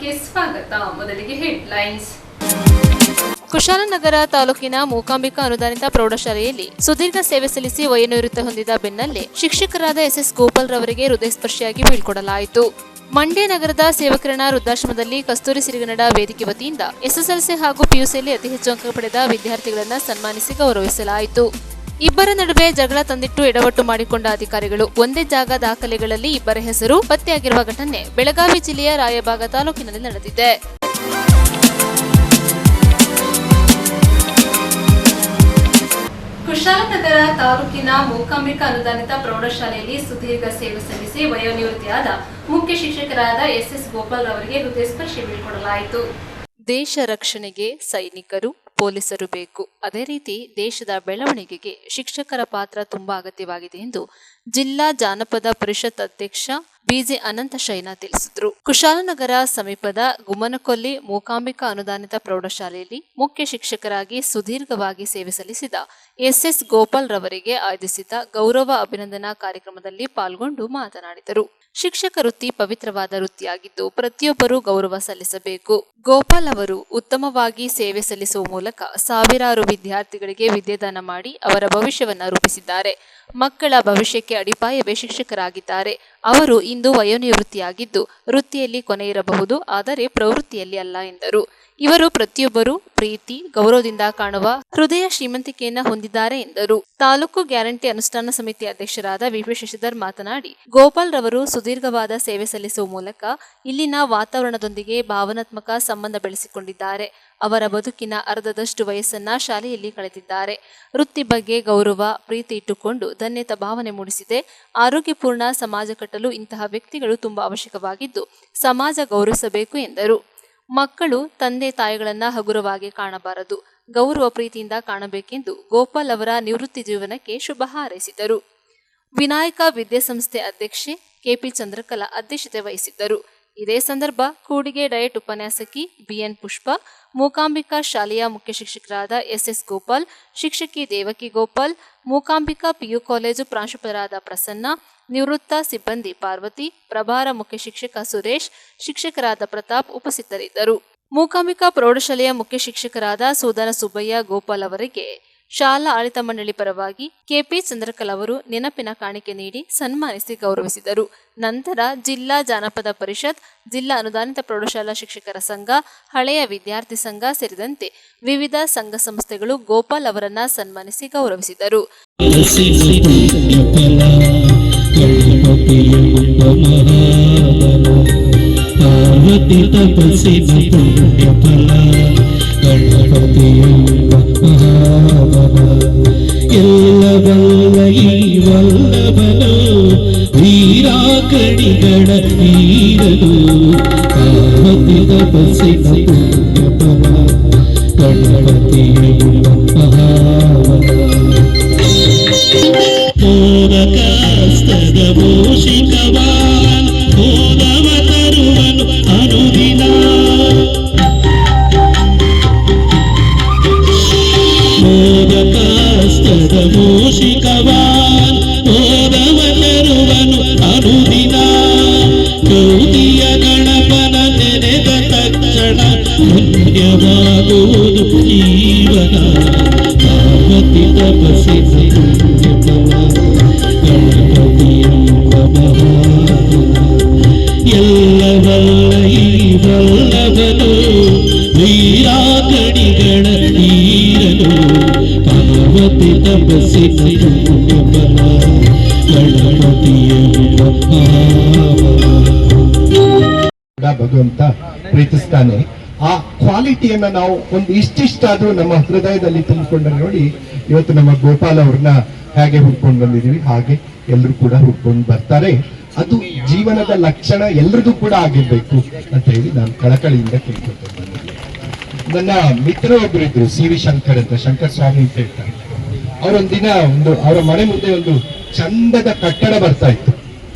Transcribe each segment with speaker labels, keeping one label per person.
Speaker 1: ವಾರ್ತೆಗೆ ಸ್ವಾಗತ. ಮೊದಲಿಗೆ ಹೆಡ್ಲೈನ್ಸ್.
Speaker 2: ಕುಶಾಲನಗರ ತಾಲೂಕಿನ ಮೂಕಾಂಬಿಕಾ ಅನುದಾನಿತ ಪ್ರೌಢಶಾಲೆಯಲ್ಲಿ ಸುದೀರ್ಘ ಸೇವೆ ಸಲ್ಲಿಸಿ ವಯೋನಿವೃತ್ತಿ ಹೊಂದಿದ ಬೆನ್ನಲ್ಲೇ ಶಿಕ್ಷಕರಾದ ಎಸ್ಎಸ್ ಗೋಪಾಲ್ ರವರಿಗೆ ಹೃದಯಸ್ಪರ್ಶಿಯಾಗಿ ಬೀಳ್ಕೊಡಲಾಯಿತು. ಮಂಡ್ಯ ನಗರದ ಸೇವಕಿರಣ ವೃದ್ಧಾಶ್ರಮದಲ್ಲಿ ಕಸ್ತೂರಿ ಸಿರಿಗನ್ನಡ ವೇದಿಕೆ ವತಿಯಿಂದ ಎಸ್ಎಸ್ಎಲ್ಸಿ ಹಾಗೂ ಪಿಯುಸಿಯಲ್ಲಿ ಅತಿ ಹೆಚ್ಚು ಅಂಕ ಪಡೆದ ವಿದ್ಯಾರ್ಥಿಗಳನ್ನು ಸನ್ಮಾನಿಸಿ ಗೌರವಿಸಲಾಯಿತು. ಇಬ್ಬರ ನಡುವೆ ಜಗಳ ತಂದಿಟ್ಟು ಎಡವಟ್ಟು ಮಾಡಿಕೊಂಡ ಅಧಿಕಾರಿಗಳು ಒಂದೇ ಜಾಗ ದಾಖಲೆಗಳಲ್ಲಿ ಇಬ್ಬರ ಹೆಸರು ಪತ್ತೆಯಾಗಿರುವ ಘಟನೆ ಬೆಳಗಾವಿ ಜಿಲ್ಲೆಯ ರಾಯಬಾಗ ತಾಲೂಕಿನಲ್ಲಿ ನಡೆದಿದೆ.
Speaker 1: ಕುಶಾಲನಗರ ತಾಲೂಕಿನ ಮೂಕಾಂಬಿಕಾ ಅನುದಾನಿತ ಪ್ರೌಢಶಾಲೆಯಲ್ಲಿ ಸುದೀರ್ಘ ಸೇವೆ ಸಲ್ಲಿಸಿ ವಯೋನಿವೃತ್ತಿಯಾದ ಮುಖ್ಯ ಶಿಕ್ಷಕರಾದ ಎಸ್ಎಸ್ ಗೋಪಾಲ್ ಅವರಿಗೆ ಹೃದಯಸ್ಪರ್ಶಿ ಬೀಳ್ಕೊಡಲಾಯಿತು.
Speaker 2: ದೇಶ ರಕ್ಷಣೆಗೆ ಸೈನಿಕರು, ಪೊಲೀಸರು ಬೇಕು. ಅದೇ ರೀತಿ ದೇಶದ ಬೆಳವಣಿಗೆಗೆ ಶಿಕ್ಷಕರ ಪಾತ್ರ ತುಂಬಾ ಅಗತ್ಯವಾಗಿದೆ ಎಂದು ಜಿಲ್ಲಾ ಜಾನಪದ ಪರಿಷತ್ ಅಧ್ಯಕ್ಷ ಬಿಜೆ ಅನಂತ ಶೈನಾ ತಿಳಿಸಿದರು. ಕುಶಾಲನಗರ ಸಮೀಪದ ಗುಮ್ಮನಕೊಲ್ಲಿ ಮೂಕಾಂಬಿಕಾ ಅನುದಾನಿತ ಪ್ರೌಢಶಾಲೆಯಲ್ಲಿ ಮುಖ್ಯ ಶಿಕ್ಷಕರಾಗಿ ಸುದೀರ್ಘವಾಗಿ ಸೇವೆ ಸಲ್ಲಿಸಿದ ಎಸ್ಎಸ್ ಗೋಪಾಲ್ ರವರಿಗೆ ಆಯೋಜಿಸಿದ್ದ ಗೌರವ ಅಭಿನಂದನಾ ಕಾರ್ಯಕ್ರಮದಲ್ಲಿ ಪಾಲ್ಗೊಂಡು ಮಾತನಾಡಿದರು. ಶಿಕ್ಷಕ ವೃತ್ತಿ ಪವಿತ್ರವಾದ ವೃತ್ತಿಯಾಗಿದ್ದು ಪ್ರತಿಯೊಬ್ಬರೂ ಗೌರವ ಸಲ್ಲಿಸಬೇಕು. ಗೋಪಾಲ್ ಅವರು ಉತ್ತಮವಾಗಿ ಸೇವೆ ಸಲ್ಲಿಸುವ ಮೂಲಕ ಸಾವಿರಾರು ವಿದ್ಯಾರ್ಥಿಗಳಿಗೆ ವಿದ್ಯಾದಾನ ಮಾಡಿ ಅವರ ಭವಿಷ್ಯವನ್ನು ರೂಪಿಸಿದ್ದಾರೆ. ಮಕ್ಕಳ ಭವಿಷ್ಯಕ್ಕೆ ಅಡಿಪಾಯವೇ ಶಿಕ್ಷಕರಾಗಿದ್ದಾರೆ. ಅವರು ಇಂದು ವಯೋನಿವೃತ್ತಿಯಾಗಿದ್ದು ವೃತ್ತಿಯಲ್ಲಿ ಕೊನೆ ಇರಬಹುದು, ಆದರೆ ಪ್ರವೃತ್ತಿಯಲ್ಲಿ ಅಲ್ಲ ಎಂದರು. ಇವರು ಪ್ರತಿಯೊಬ್ಬರು ಪ್ರೀತಿ, ಗೌರವದಿಂದ ಕಾಣುವ ಹೃದಯ ಶ್ರೀಮಂತಿಕೆಯನ್ನು ಹೊಂದಿದ್ದಾರೆ ಎಂದರು. ತಾಲೂಕು ಗ್ಯಾರಂಟಿ ಅನುಷ್ಠಾನ ಸಮಿತಿ ಅಧ್ಯಕ್ಷರಾದ ವಿಪಿ ಶಶಿಧರ್ ಮಾತನಾಡಿ, ಗೋಪಾಲ್ ರವರು ಸುದೀರ್ಘವಾದ ಸೇವೆ ಸಲ್ಲಿಸುವ ಮೂಲಕ ಇಲ್ಲಿನ ವಾತಾವರಣದೊಂದಿಗೆ ಭಾವನಾತ್ಮಕ ಸಂಬಂಧ ಬೆಳೆಸಿಕೊಂಡಿದ್ದಾರೆ. ಅವರ ಬದುಕಿನ ಅರ್ಧದಷ್ಟು ವಯಸ್ಸನ್ನ ಶಾಲೆಯಲ್ಲಿ ಕಳೆದಿದ್ದಾರೆ. ವೃತ್ತಿ ಬಗ್ಗೆ ಗೌರವ, ಪ್ರೀತಿ ಇಟ್ಟುಕೊಂಡು ಧನ್ಯತಾ ಭಾವನೆ ಮೂಡಿಸಿದೆ. ಆರೋಗ್ಯಪೂರ್ಣ ಸಮಾಜ ಕಟ್ಟಲು ಇಂತಹ ವ್ಯಕ್ತಿಗಳು ತುಂಬಾ ಅವಶ್ಯಕವಾಗಿದ್ದು ಸಮಾಜ ಗೌರವಿಸಬೇಕು ಎಂದರು. ಮಕ್ಕಳು ತಂದೆ ತಾಯಿಗಳನ್ನ ಹಗುರವಾಗಿ ಕಾಣಬಾರದು, ಗೌರವ ಪ್ರೀತಿಯಿಂದ ಕಾಣಬೇಕೆಂದು ಗೋಪಾಲ್ ಅವರ ನಿವೃತ್ತಿ ಜೀವನಕ್ಕೆ ಶುಭ ಹಾರೈಸಿದರು. ವಿನಾಯಕ ವಿದ್ಯಾಸಂಸ್ಥೆ ಅಧ್ಯಕ್ಷೆ ಕೆಪಿ ಚಂದ್ರಕಲಾ ಅಧ್ಯಕ್ಷತೆ ವಹಿಸಿದ್ದರು. ಇದೇ ಸಂದರ್ಭ ಕೂಡಿಗೆ ಡಯಟ್ ಉಪನ್ಯಾಸಕಿ ಬಿಎನ್ ಪುಷ್ಪ, ಮೂಕಾಂಬಿಕಾ ಶಾಲೆಯ ಮುಖ್ಯ ಶಿಕ್ಷಕರಾದ ಎಸ್ಎಸ್ ಗೋಪಾಲ್, ಶಿಕ್ಷಕಿ ದೇವಕಿ ಗೋಪಾಲ್, ಮೂಕಾಂಬಿಕಾ ಪಿಯು ಕಾಲೇಜು ಪ್ರಾಂಶುಪಾಲರಾದ ಪ್ರಸನ್ನ, ನಿವೃತ್ತ ಸಿಬ್ಬಂದಿ ಪಾರ್ವತಿ, ಪ್ರಭಾರ ಮುಖ್ಯ ಶಿಕ್ಷಕ ಸುರೇಶ್, ಶಿಕ್ಷಕರಾದ ಪ್ರತಾಪ್ ಉಪಸ್ಥಿತರಿದ್ದರು. ಮೂಕಾಂಬಿಕಾ ಪ್ರೌಢಶಾಲೆಯ ಮುಖ್ಯ ಶಿಕ್ಷಕರಾದ ಸೂದನ ಸುಬ್ಬಯ್ಯ ಗೋಪಾಲ್ ಅವರಿಗೆ ಶಾಲಾ ಆಡಳಿತ ಮಂಡಳಿ ಪರವಾಗಿ ಕೆಪಿ ಚಂದ್ರಕಲಾ ಅವರು ನೆನಪಿನ ಕಾಣಿಕೆ ನೀಡಿ ಸನ್ಮಾನಿಸಿ ಗೌರವಿಸಿದರು. ನಂತರ ಜಿಲ್ಲಾ ಜಾನಪದ ಪರಿಷತ್, ಜಿಲ್ಲಾ ಅನುದಾನಿತ ಪ್ರೌಢಶಾಲಾ ಶಿಕ್ಷಕರ ಸಂಘ, ಹಳೆಯ ವಿದ್ಯಾರ್ಥಿ ಸಂಘ ಸೇರಿದಂತೆ ವಿವಿಧ ಸಂಘ ಸಂಸ್ಥೆಗಳು ಗೋಪಾಲ್ ಅವರನ್ನ ಸನ್ಮಾನಿಸಿ ಗೌರವಿಸಿದರು.
Speaker 3: ಎಲ್ಲವಲ್ಲ ಈ ವಲ್ಲಭನು ವೀರಾಕಣಿಗಳ ವೀರನು ಪಾರ್ವತಿ ತಪಸ್ಸಿನ ಪುಣ್ಯಫಲ ಗಣಪತಿಯುಳ್ಳ ಮಹಾವನ ಮೋದಕಾಸ್ತದ ಮೂಷಿಕವಾನ್ ಮೋದವ ತರುವನು ಅನುದಿನ ಮೂಷಿಕವಾನ್ ಮೋದವ ತರುವನು ಅನುದಿನ ಗೌತಿಯ ಗಣಪನ ನೆನೆದ ತಕ್ಷಣ ಪುಣ್ಯವಾಗುವುದು ಜೀವನ ಪಾರ್ವತಿ ತಪಸ್ಸಿನ ಗಣಪತಿಯುಳ್ಳ ಮಹಾವನ ಎಲ್ಲವಲ್ಲ ಈ ವಲ್ಲಭನು ವೀರಾಕಣಿಗಳ ವೀರನು ಪಾರ್ವತಿ ತಪಸ್ಸಿನ ಪುಣ್ಯಫಲ ಗಣಪತಿಯುಳ್ಳ
Speaker 4: ಭಗವಂತ ಪ್ರೀತಿಸ್ತಾನೆ. ಆ ಕ್ವಾಲಿಟಿಯನ್ನ ನಾವು ಒಂದು ಇಷ್ಟಿಷ್ಟಾದ್ರೂ ನಮ್ಮ ಹೃದಯದಲ್ಲಿ ತುಂಬಿಕೊಂಡ್ರೆ ನೋಡಿ, ಇವತ್ತು ನಮ್ಮ ಗೋಪಾಲ್ ಅವ್ರನ್ನ ಹೇಗೆ ಹುಡ್ಕೊಂಡು ಬಂದಿದೀವಿ ಹಾಗೆ ಎಲ್ಲರೂ ಕೂಡ ಹುಡ್ಕೊಂಡು ಬರ್ತಾರೆ. ಅದು ಜೀವನದ ಲಕ್ಷಣ ಎಲ್ರದ್ದು ಕೂಡ ಆಗಿರ್ಬೇಕು ಅಂತ ಹೇಳಿ ನಾನು ಕಳಕಳಿಯಿಂದ ಕೇಳ್ಕೊಳ್ತಾ ಬಂದಿದ್ದೀನಿ. ನನ್ನ ಮಿತ್ರ ಒಬ್ರು ಇದ್ರು, ಸಿ ವಿ ಶಂಕರ್ ಅಂತ, ಶಂಕರ್ ಸ್ವಾಮಿ ಅಂತ ಹೇಳ್ತಾರೆ. ಅವರೊಂದಿನ ಅವರ ಮನೆ ಮುಂದೆ ಒಂದು ಚಂದದ ಕಟ್ಟಡ ಬರ್ತಾ ಇತ್ತು.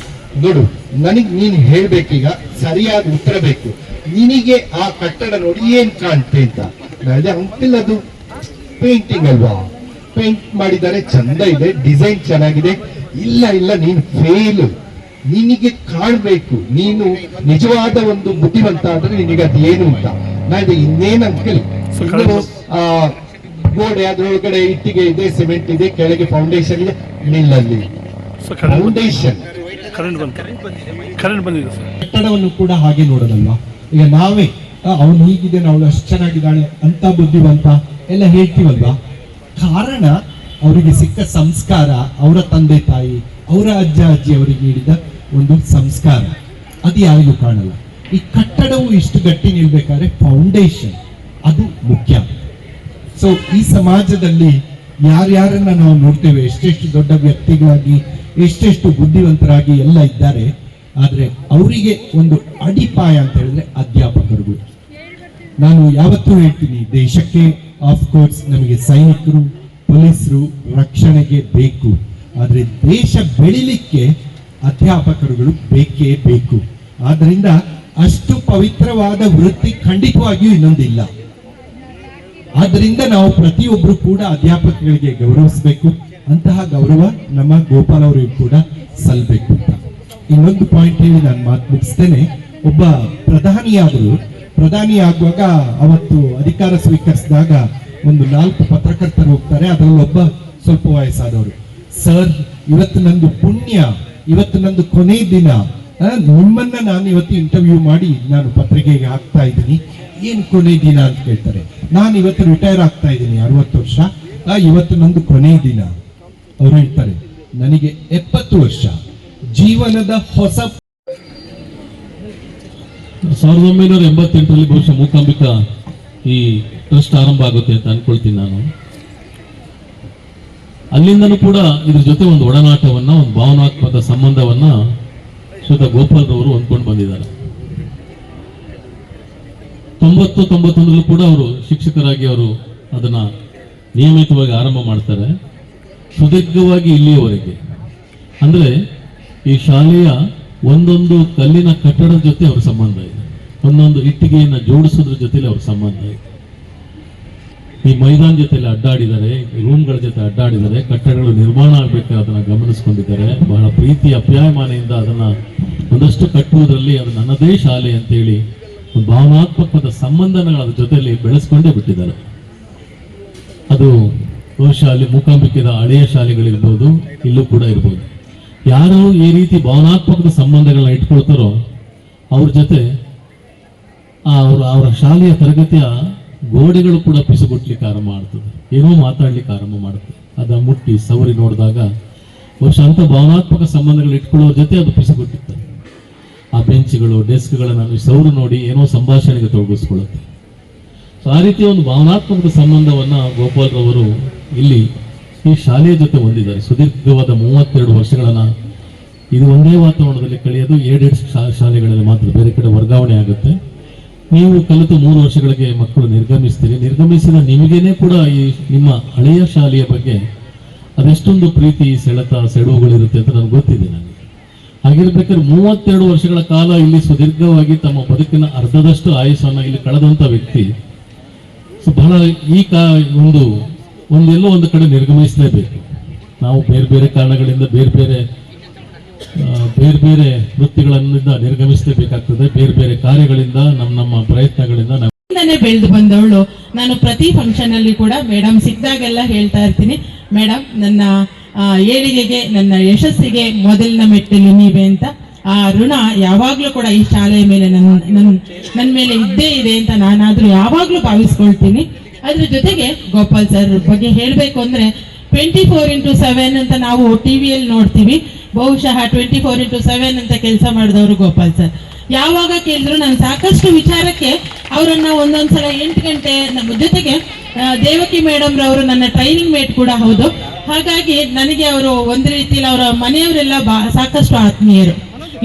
Speaker 4: ನೋಡು, ನನಗ್ ನೀನ್ ಹೇಳ್ಬೇಕೀಗ, ಸರಿಯಾದ ಉತ್ತರ ಬೇಕು. ನಿನಗೆ ಆ ಕಟ್ಟಡ ನೋಡಿ ಏನ್ ಕಾಣ್ತೆ ಅಂತ. ಅಂಕಲ್ ಅದು ಪೇಂಟಿಂಗ್ ಅಲ್ವಾ, ಪೇಂಟ್ ಮಾಡಿದ್ದಾರೆ, ಚಂದ ಇದೆ, ಡಿಸೈನ್ ಚೆನ್ನಾಗಿದೆ. ಇಲ್ಲ ಇಲ್ಲ, ನೀನ್ ಫೇಲ್, ನಿನಗೆ ಕಾಣ್ಬೇಕು, ನೀನು ನಿಜವಾದ ಒಂದು ಬುದ್ಧಿವಂತ ಆದ್ರೆ ನಿನಗೆ ಅದು ಏನು ಅಂತ. ನಾನು ಇನ್ನೇನಂತ ಕೇಳಿ, ಗೋಡೆ ಅದ್ರೊಳಗಡೆ ಇಟ್ಟಿಗೆ ಇದೆ, ಸಿಮೆಂಟ್ ಇದೆ, ಕೆಳಗೆ ಫೌಂಡೇಶನ್ ಇದೆ, ನಿಲ್ಲಲ್ಲಿ ಫೌಂಡೇಶನ್. ಕಟ್ಟಡವನ್ನು ಕೂಡ ಹಾಗೆ ನೋಡೋದಲ್ವಾ. ಈಗ ನಾವೇ ಅವನು ಹೀಗಿದೆ, ಅವಳು ಅಷ್ಟು ಚೆನ್ನಾಗಿದ್ದಾಳೆ ಅಂತ ಬುದ್ಧಿವಂತ ಎಲ್ಲ ಹೇಳ್ತೀವಲ್ವಾ. ಕಾರಣ ಅವರಿಗೆ ಸಿಕ್ಕ ಸಂಸ್ಕಾರ, ಅವರ ತಂದೆ ತಾಯಿ, ಅವರ ಅಜ್ಜ ಅಜ್ಜಿ ಅವರಿಗೆ ನೀಡಿದ ಒಂದು ಸಂಸ್ಕಾರ, ಅದು ಯಾರಿಗೂ ಕಾಣಲ್ಲ. ಈ ಕಟ್ಟಡವು ಇಷ್ಟು ಗಟ್ಟಿ ನಿಲ್ಬೇಕಾದ್ರೆ ಫೌಂಡೇಶನ್ ಅದು ಮುಖ್ಯ. ಸೊ ಈ ಸಮಾಜದಲ್ಲಿ ಯಾರ್ಯಾರನ್ನ ನಾವು ನೋಡ್ತೇವೆ, ಎಷ್ಟೆಷ್ಟು ದೊಡ್ಡ ವ್ಯಕ್ತಿಗಳಾಗಿ, ಎಷ್ಟೆಷ್ಟು ಬುದ್ಧಿವಂತರಾಗಿ ಎಲ್ಲ ಇದ್ದಾರೆ, ಆದ್ರೆ ಅವರಿಗೆ ಒಂದು ಅಡಿಪಾಯ ಅಂತ ಹೇಳಿದ್ರೆ ಅಧ್ಯಾಪಕರುಗಳು. ನಾನು ಯಾವತ್ತೂ ಹೇಳ್ತೀನಿ, ದೇಶಕ್ಕೆ ಆಫ್ ಕೋರ್ಸ್ ನಮಗೆ ಸೈನಿಕರು, ಪೊಲೀಸರು ರಕ್ಷಣೆಗೆ ಬೇಕು, ಆದ್ರೆ ದೇಶ ಬೆಳಿಲಿಕ್ಕೆ ಅಧ್ಯಾಪಕರುಗಳು ಬೇಕೇ ಬೇಕು. ಆದ್ರಿಂದ ಅಷ್ಟು ಪವಿತ್ರವಾದ ವೃತ್ತಿ ಖಂಡಿತವಾಗಿಯೂ ಇನ್ನೊಂದಿಲ್ಲ. ಆದ್ರಿಂದ ನಾವು ಪ್ರತಿಯೊಬ್ರು ಕೂಡ ಅಧ್ಯಾಪಕರಿಗೆ ಗೌರವಿಸಬೇಕು. ಅಂತಹ ಗೌರವ ನಮ್ಮ ಗೋಪಾಲ್ ಅವರಿಗೂ ಕೂಡ ಸಲ್ಲಬೇಕು ಅಂತ ಇನ್ನೊಂದು ಪಾಯಿಂಟ್ ಹೇಳಿ ನಾನು ಮಾತು ಮುಗಿಸ್ತೇನೆ. ಒಬ್ಬ ಪ್ರಧಾನಿ ಆಗುವಾಗ ಅವತ್ತು ಅಧಿಕಾರ ಸ್ವೀಕರಿಸಿದಾಗ ಒಂದು 4 ಪತ್ರಕರ್ತರು ಹೋಗ್ತಾರೆ. ಅದರಲ್ಲಿ ಒಬ್ಬ ಸ್ವಲ್ಪ ವಯಸ್ಸಾದವರು, ಸರ್ ಇವತ್ತು ನಂದು ಪುಣ್ಯ, ಇವತ್ತು ನಂದು ಕೊನೆ ದಿನ, ನಿಮ್ಮನ್ನ ನಾನು ಇವತ್ತು ಇಂಟರ್ವ್ಯೂ ಮಾಡಿ ನಾನು ಪತ್ರಿಕೆಗೆ ಹಾಕ್ತಾ ಇದ್ದೀನಿ, ಏನ್ ಕೊನೆ ದಿನ ಅಂತ ಕೇಳ್ತಾರೆ. ನಾನು ಇವತ್ತು ರಿಟೈರ್ ಆಗ್ತಾ ಇದ್ದೀನಿ, 60 ವರ್ಷ, ಇವತ್ತು ನಂದು ಕೊನೆ ದಿನ. ಅವ್ರು ಹೇಳ್ತಾರೆ, ನನಗೆ 70 ವರ್ಷ ಜೀವನದ ಹೊಸ.
Speaker 5: 1988ರಲ್ಲಿ ಬಹುಶಃ ಮೂಕಾಂಬಿಕಾ ಈ ಟ್ರಸ್ಟ್ ಆರಂಭ ಆಗುತ್ತೆ ಅಂತ ಅನ್ಕೊಳ್ತೀನಿ ನಾನು. ಅಲ್ಲಿಂದನೂ ಕೂಡ ಇದ್ರ ಜೊತೆ ಒಂದು ಒಡನಾಟವನ್ನ, ಒಂದು ಭಾವನಾತ್ಮಕ ಸಂಬಂಧವನ್ನ ಶ್ರೀಯುತ ಗೋಪಾಲ್ ರವರು ಹೊಂದ್ಕೊಂಡು ಬಂದಿದ್ದಾರೆ. 90-91 ಕೂಡ ಅವರು ಶಿಕ್ಷಕರಾಗಿ ಅವರು ಅದನ್ನ ನಿಯಮಿತವಾಗಿ ಆರಂಭ ಮಾಡ್ತಾರೆ. ಸುದೀರ್ಘವಾಗಿ ಇಲ್ಲಿಯವರೆಗೆ ಅಂದ್ರೆ ಈ ಶಾಲೆಯ ಒಂದೊಂದು ಕಲ್ಲಿನ ಕಟ್ಟಡದ ಜೊತೆ ಅವ್ರ ಸಂಬಂಧ ಇದೆ, ಒಂದೊಂದು ಇಟ್ಟಿಗೆಯನ್ನ ಜೋಡಿಸೋದ್ರ ಜೊತೆಲಿ ಅವ್ರ ಸಂಬಂಧ ಇದೆ. ಈ ಮೈದಾನ ಜೊತೆಲಿ ಅಡ್ಡಾಡಿದ್ದಾರೆ, ರೂಮ್ಗಳ ಜೊತೆ ಅಡ್ಡಾಡಿದ್ದಾರೆ, ಕಟ್ಟಡಗಳು ನಿರ್ಮಾಣ ಆಗ್ಬೇಕಾದ್ರೆ ಅದನ್ನ ಗಮನಿಸ್ಕೊಂಡಿದ್ದಾರೆ. ಬಹಳ ಪ್ರೀತಿ ಅಪ್ಯಾಯಮಾನೆಯಿಂದ ಅದನ್ನ ಒಂದಷ್ಟು ಕಟ್ಟುವುದರಲ್ಲಿ ಅದು ನನ್ನದೇ ಶಾಲೆ ಅಂತೇಳಿ ಒಂದು ಭಾವನಾತ್ಮಕವಾದ ಸಂಬಂಧಗಳ ಅದ್ರ ಜೊತೆಲಿ ಬೆಳೆಸ್ಕೊಂಡೇ ಬಿಟ್ಟಿದ್ದಾರೆ. ಅದು ಬಹುಶಃ ಅಲ್ಲಿ ಮೂಕಾಂಬಿಕೆದ ಹಳೆಯ ಶಾಲೆಗಳಿರ್ಬೋದು, ಇಲ್ಲೂ ಕೂಡ ಇರ್ಬೋದು. ಯಾರು ಈ ರೀತಿ ಭಾವನಾತ್ಮಕದ ಸಂಬಂಧಗಳನ್ನ ಇಟ್ಕೊಳ್ತಾರೋ ಅವ್ರ ಜೊತೆ ಅವರ ಶಾಲೆಯ ತರಗತಿಯ ಗೋಡೆಗಳು ಕೂಡ ಪಿಸುಗುಟ್ಲಿಕ್ಕೆ ಆರಂಭ ಮಾಡ್ತದೆ, ಏನೋ ಮಾತಾಡ್ಲಿಕ್ಕೆ ಆರಂಭ ಮಾಡುತ್ತೆ. ಅದ ಮುಟ್ಟಿ ಸವರಿ ನೋಡಿದಾಗ ಬಹುಶಃ ಅಂತ ಭಾವನಾತ್ಮಕ ಸಂಬಂಧಗಳು ಇಟ್ಕೊಳ್ಳೋರ ಜೊತೆ ಅದು ಪಿಸುಗುಟ್ಟಿರ್ತದೆ. ಆ ಬೆಂಚ್ಗಳು, ಡೆಸ್ಕ್ಗಳನ್ನು ಸೌರು ನೋಡಿ ಏನೋ ಸಂಭಾಷಣೆಗೆ ತೊಡಗಿಸ್ಕೊಳ್ಳುತ್ತೆ. ಸೊ ಆ ರೀತಿಯ ಒಂದು ಭಾವನಾತ್ಮಕದ ಸಂಬಂಧವನ್ನ ಗೋಪಾಲ್ ರವರು ಇಲ್ಲಿ ಈ ಶಾಲೆಯ ಜೊತೆ ಹೊಂದಿದ್ದಾರೆ. ಸುದೀರ್ಘವಾದ 32 ವರ್ಷಗಳನ್ನ ಇದು ಒಂದೇ ವಾತಾವರಣದಲ್ಲಿ ಕಳೆಯೋದು. 2 ಶಾಲೆಗಳಲ್ಲಿ ಮಾತ್ರ, ಬೇರೆ ಕಡೆ ವರ್ಗಾವಣೆ ಆಗುತ್ತೆ. ನೀವು ಕಲಿತು 3 ವರ್ಷಗಳಿಗೆ ಮಕ್ಕಳು ನಿರ್ಗಮಿಸ್ತೀರಿ. ನಿರ್ಗಮಿಸಿದ ನಿಮಗೇನೆ ಕೂಡ ಈ ನಿಮ್ಮ ಹಳೆಯ ಶಾಲೆಯ ಬಗ್ಗೆ ಅದೆಷ್ಟೊಂದು ಪ್ರೀತಿ, ಸೆಳೆತ, ಸೆಡುವುಗಳಿರುತ್ತೆ ಅಂತ ನನಗೆ ಗೊತ್ತಿದೆ. ನನಗೆ ಹಾಗಿರ್ಬೇಕಾದ್ರೆ 32 ವರ್ಷಗಳ ಕಾಲ ಇಲ್ಲಿ ಸುದೀರ್ಘವಾಗಿ ತಮ್ಮ ಬದುಕಿನ ಅರ್ಧದಷ್ಟು ಆಯುಷನ್ನು ಇಲ್ಲಿ ಕಳೆದಂತ ವ್ಯಕ್ತಿ ಬಹಳ ಈ ಒಂದೆಲ್ಲೋ ಒಂದು ಕಡೆ ನಿರ್ಗಮಿಸಲೇಬೇಕು. ನಾವು ಬೇರೆ ಬೇರೆ ಕಾರಣಗಳಿಂದ ಬೇರೆ ಬೇರೆ ವೃತ್ತಿಗಳಿಂದ ನಿರ್ಗಮಿಸಲೇಬೇಕಾಗ್ತದೆ. ಬೇರೆ ಬೇರೆ ಕಾರ್ಯಗಳಿಂದ ನಮ್ಮ ಪ್ರಯತ್ನಗಳಿಂದ
Speaker 6: ಬೆಳೆದು ಬಂದವಳು ನಾನು. ಪ್ರತಿ ಫಂಕ್ಷನ್ ಅಲ್ಲಿ ಕೂಡ ಮೇಡಮ್ ಸಿಕ್ಕಿದಾಗೆಲ್ಲ ಹೇಳ್ತಾ ಇರ್ತೀನಿ, ಮೇಡಮ್ ನನ್ನ ಏಳಿಗೆಗೆ, ನನ್ನ ಯಶಸ್ಸಿಗೆ ಮೊದಲಿನ ಮೆಟ್ಟಲು ನೀವೇ ಅಂತ. ಆ ಋಣ ಯಾವಾಗ್ಲೂ ಕೂಡ ಈ ಶಾಲೆಯ ಮೇಲೆ ನನ್ನ ಮೇಲೆ ಇದ್ದೇ ಇದೆ ಅಂತ ನಾನಾದ್ರೂ ಯಾವಾಗ್ಲೂ ಭಾವಿಸ್ಕೊಳ್ತೀನಿ. ಅದ್ರ ಜೊತೆಗೆ ಗೋಪಾಲ್ ಸರ್ ಬಗ್ಗೆ ಹೇಳ್ಬೇಕು ಅಂದ್ರೆ 24x7 ಅಂತ ನಾವು ಟಿವಿಯಲ್ಲಿ ನೋಡ್ತೀವಿ. ಬಹುಶಃ 24x7 ಅಂತ ಕೆಲಸ ಮಾಡಿದವರು ಗೋಪಾಲ್ ಸರ್. ಯಾವಾಗ ಕೇಳಿದ್ರು ನಾನು ಸಾಕಷ್ಟು ವಿಚಾರಕ್ಕೆ ಅವರನ್ನ ಒಂದೊಂದ್ಸಲ 8 ಗಂಟೆ ನಮ್ಮ ಜೊತೆಗೆ ದೇವಕಿ ಮೇಡಮ್ ರವರು ನನ್ನ ಟ್ರೈನಿಂಗ್ ಮೇಟ್ ಕೂಡ ಹೌದು. ಹಾಗಾಗಿ ನನಗೆ ಅವರು ಒಂದು ರೀತಿಯಲ್ಲಿ ಅವರ ಮನೆಯವರೆಲ್ಲ ಸಾಕಷ್ಟು ಆತ್ಮೀಯರು.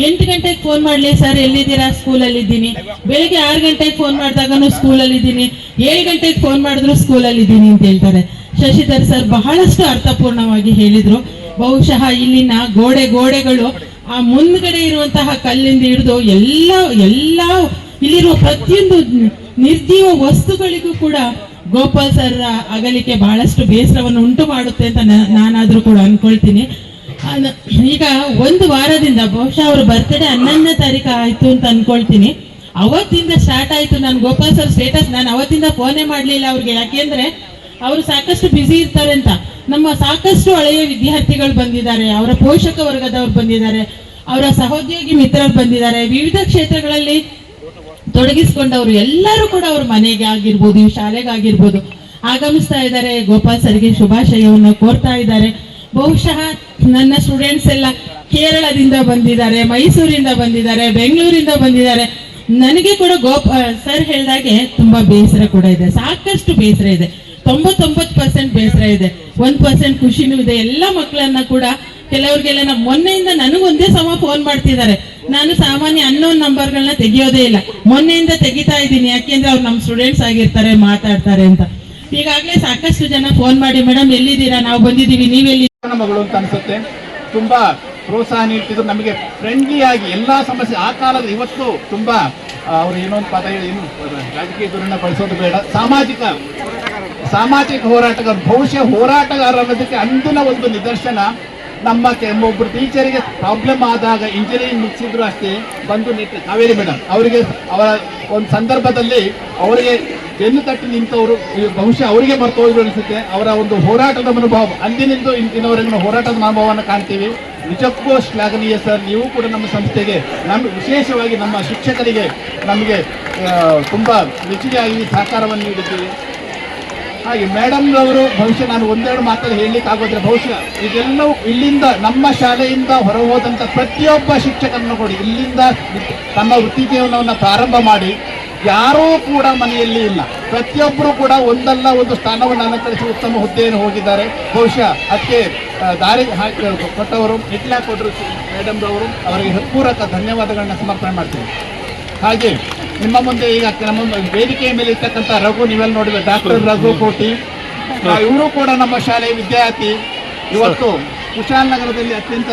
Speaker 6: 8 ಗಂಟೆಗೆ ಫೋನ್ ಮಾಡ್ಲಿ, ಸರ್ ಎಲ್ಲಿದ್ದೀರಾ? ಸ್ಕೂಲಲ್ಲಿ ಇದ್ದೀನಿ. ಬೆಳಿಗ್ಗೆ 6 ಗಂಟೆಗೆ ಫೋನ್ ಮಾಡಿದಾಗನು ಸ್ಕೂಲಲ್ಲಿ ಇದ್ದೀನಿ, 7 ಗಂಟೆಗೆ ಫೋನ್ ಮಾಡಿದ್ರು ಸ್ಕೂಲಲ್ಲಿ ಇದ್ದೀನಿ ಅಂತ ಹೇಳ್ತಾರೆ. ಶಶಿಧರ್ ಸರ್ ಬಹಳಷ್ಟು ಅರ್ಥಪೂರ್ಣವಾಗಿ ಹೇಳಿದ್ರು. ಬಹುಶಃ ಇಲ್ಲಿನ ಗೋಡೆಗಳು ಆ ಮುಂದ್ಗಡೆ ಇರುವಂತಹ ಕಲ್ಲಿಂದ ಹಿಡಿದು ಎಲ್ಲ ಇಲ್ಲಿರುವ ಪ್ರತಿಯೊಂದು ನಿರ್ಜೀವ ವಸ್ತುಗಳಿಗೂ ಕೂಡ ಗೋಪಾಲ್ ಸರ್ ಅಗಲಿಕೆ ಬಹಳಷ್ಟು ಬೇಸರವನ್ನು ಉಂಟು ಮಾಡುತ್ತೆ ಅಂತ ನಾನಾದ್ರೂ ಕೂಡ ಅನ್ಕೊಳ್ತೀನಿ. ಈಗ ಒಂದು ವಾರದಿಂದ ಬಹುಶಃ ಅವ್ರ ಬರ್ತ್ಡೇ 11ನೇ ತಾರೀಕು ಆಯ್ತು ಅಂತ ಅನ್ಕೊಳ್ತೀನಿ. ಅವತ್ತಿಂದ ಸ್ಟಾರ್ಟ್ ಆಯ್ತು. ನಾನು ಗೋಪಾಲ್ ಸರ್ ಸ್ಟೇಟಸ್ ನಾನು ಅವತ್ತಿಂದ ಫೋನೇ ಮಾಡಲಿಲ್ಲ ಅವ್ರಿಗೆ, ಯಾಕೆಂದ್ರೆ ಅವರು ಸಾಕಷ್ಟು ಬ್ಯುಸಿ ಇರ್ತಾರೆ ಅಂತ. ನಮ್ಮ ಸಾಕಷ್ಟು ಹಳೆಯ ವಿದ್ಯಾರ್ಥಿಗಳು ಬಂದಿದ್ದಾರೆ, ಅವರ ಪೋಷಕ ವರ್ಗದವ್ರು ಬಂದಿದ್ದಾರೆ, ಅವರ ಸಹೋದ್ಯೋಗಿ ಮಿತ್ರರು ಬಂದಿದ್ದಾರೆ, ವಿವಿಧ ಕ್ಷೇತ್ರಗಳಲ್ಲಿ ತೊಡಗಿಸಿಕೊಂಡವರು ಎಲ್ಲರೂ ಕೂಡ ಅವ್ರ ಮನೆಗೆ ಆಗಿರ್ಬೋದು, ಈ ಶಾಲೆಗಾಗಿರ್ಬೋದು ಆಗಮಿಸ್ತಾ ಇದ್ದಾರೆ. ಗೋಪಾಲ್ ಸರ್ಗೆ ಶುಭಾಶಯವನ್ನು ಕೋರ್ತಾ ಇದ್ದಾರೆ. ಬಹುಶಃ ನನ್ನ ಸ್ಟೂಡೆಂಟ್ಸ್ ಎಲ್ಲ ಕೇರಳದಿಂದ ಬಂದಿದ್ದಾರೆ, ಮೈಸೂರಿಂದ ಬಂದಿದ್ದಾರೆ, ಬೆಂಗಳೂರಿಂದ ಬಂದಿದ್ದಾರೆ. ನನಗೆ ಕೂಡ ಸರ್ ಹೇಳಿದಾಗೆ ತುಂಬಾ ಬೇಸರ ಕೂಡ ಇದೆ, ಸಾಕಷ್ಟು ಬೇಸರ ಇದೆ. 99% ಬೇಸರ ಇದೆ, 1% ಖುಷಿನೂ ಇದೆ. ಎಲ್ಲ ಮಕ್ಕಳನ್ನ ಕೂಡ ಕೆಲವ್ರಿಗೆಲ್ಲ ನಾವು ಮೊನ್ನೆಯಿಂದ ನನಗೊಂದೇ ಸಮ ಫೋನ್ ಮಾಡ್ತಿದ್ದಾರೆ. ನಾನು ಸಾಮಾನ್ಯ ಅನ್ನೋನ್ ನಂಬರ್ಗಳನ್ನ ತೆಗಿಯೋದೇ ಇಲ್ಲ, ಮೊನ್ನೆಯಿಂದ ತೆಗಿತಾ ಇದ್ದೀನಿ. ಯಾಕೆಂದ್ರೆ ಅವ್ರು ನಮ್ಮ ಸ್ಟೂಡೆಂಟ್ಸ್ ಆಗಿರ್ತಾರೆ, ಮಾತಾಡ್ತಾರೆ ಅಂತ. ಈಗಾಗಲೇ ಸಾಕಷ್ಟು ಜನ ಫೋನ್ ಮಾಡಿ ಮೇಡಮ್ ಎಲ್ಲಿದ್ದೀರಾ, ನಾವು ಬಂದಿದ್ದೀವಿ, ನೀವೆಲ್ಲಿ
Speaker 7: ಮಗಳು ಅಂತ ಅನ್ಸುತ್ತೆ. ತುಂಬಾ ಪ್ರೋತ್ಸಾಹ ನೀಡ್ತಿದ್ರು, ನಮಗೆ ಫ್ರೆಂಡ್ಲಿ ಆಗಿ ಎಲ್ಲಾ ಸಮಸ್ಯೆ ಆ ಕಾಲದ ಇವತ್ತು ತುಂಬಾ ಅವ್ರು ಏನೊಂದು ಪದ ಹೇಳಿ ಏನು ರಾಜಕೀಯ ದುರನ್ನ ಬಳಸೋದು ಬೇಡ, ಸಾಮಾಜಿಕ ಹೋರಾಟಗಾರ, ಬಹುಶಃ ಹೋರಾಟಗಾರ ಅನ್ನೋದಕ್ಕೆ ಅಂದಿನ ಒಂದು ನಿದರ್ಶನ. ನಮ್ಮ ಒಬ್ಬರು ಟೀಚರಿಗೆ ಪ್ರಾಬ್ಲಮ್ ಆದಾಗ ಇಂಜಿನಿಯರಿಂಗ್ ಮುಗಿಸಿದ್ರು ಅಷ್ಟೇ ಬಂದು ನಿಂತು ಕಾವೇರಿ ಮೇಡಮ್ ಅವರಿಗೆ ಅವರ ಒಂದು ಸಂದರ್ಭದಲ್ಲಿ ಅವರಿಗೆ ಬೆನ್ನು ತಟ್ಟಿ ನಿಂತವರು ಬಹುಶಃ ಅವರಿಗೆ ಮರೆತು ಹೋಗಿ ಅನಿಸುತ್ತೆ. ಅವರ ಒಂದು ಹೋರಾಟದ ಮನೋಭಾವ ಅಂದಿನಿಂದ ಇಂದಿನವರೆಗಿನ ಹೋರಾಟದ ಮನೋಭಾವವನ್ನು ಕಾಣ್ತೀವಿ. ನಿಜಕ್ಕೂ ಶ್ಲಾಘನೀಯ ಸರ್. ನೀವು ಕೂಡ ನಮ್ಮ ಸಂಸ್ಥೆಗೆ, ವಿಶೇಷವಾಗಿ ನಮ್ಮ ಶಿಕ್ಷಕರಿಗೆ ನಮಗೆ ತುಂಬ ಮೆಚ್ಚುಗೆಯಾಗಿ ಸಹಕಾರವನ್ನು ನೀಡುತ್ತೀವಿ. ಹಾಗೆ ಮೇಡಮ್ ಅವರು ಬಹುಶಃ ನಾನು ಒಂದೆರಡು ಮಾತಲ್ಲಿ ಹೇಳಲಿಕ್ಕೆ ಆಗೋದ್ರೆ, ಬಹುಶಃ ಇದೆಲ್ಲವೂ ಇಲ್ಲಿಂದ ನಮ್ಮ ಶಾಲೆಯಿಂದ ಹೊರಹೋದಂಥ ಪ್ರತಿಯೊಬ್ಬ ಶಿಕ್ಷಕರನ್ನು ಕೊಡಿ ಇಲ್ಲಿಂದ ತಮ್ಮ ವೃತ್ತಿ ಜೀವನವನ್ನು ಪ್ರಾರಂಭ ಮಾಡಿ ಯಾರೂ ಕೂಡ ಮನೆಯಲ್ಲಿ ಇಲ್ಲ, ಪ್ರತಿಯೊಬ್ಬರು ಕೂಡ ಒಂದಲ್ಲ ಒಂದು ಸ್ಥಾನವನ್ನು ಅಲಂಕರಿಸಿ ಉತ್ತಮ ಹುದ್ದೆಯನ್ನು ಹೋಗಿದ್ದಾರೆ. ಬಹುಶಃ ಅದಕ್ಕೆ ದಾರಿ ಕೊಟ್ಟವರು ಇಟ್ಲಾ ಕೊಟ್ಟರು ಮೇಡಮ್ರವರು, ಅವರಿಗೆ ಹೃತ್ಪೂರ್ವಕ ಧನ್ಯವಾದಗಳನ್ನ ಸಮರ್ಪಣೆ ಮಾಡ್ತೀನಿ. ಹಾಗೆ ನಿಮ್ಮ ಮುಂದೆ ಈಗ ನಮ್ಮ ವೇದಿಕೆಯ ಮೇಲೆ ಇರ್ತಕ್ಕಂಥ ರಘು, ನೀವೆಲ್ಲ ನೋಡಿದ್ರೆ ಡಾಕ್ಟರ್ ರಘು ಕೋಟಿ, ಇವರು ಕೂಡ ನಮ್ಮ ಶಾಲೆಯ ವಿದ್ಯಾರ್ಥಿ. ಇವತ್ತು ಕುಶಾಲನಗರದಲ್ಲಿ ಅತ್ಯಂತ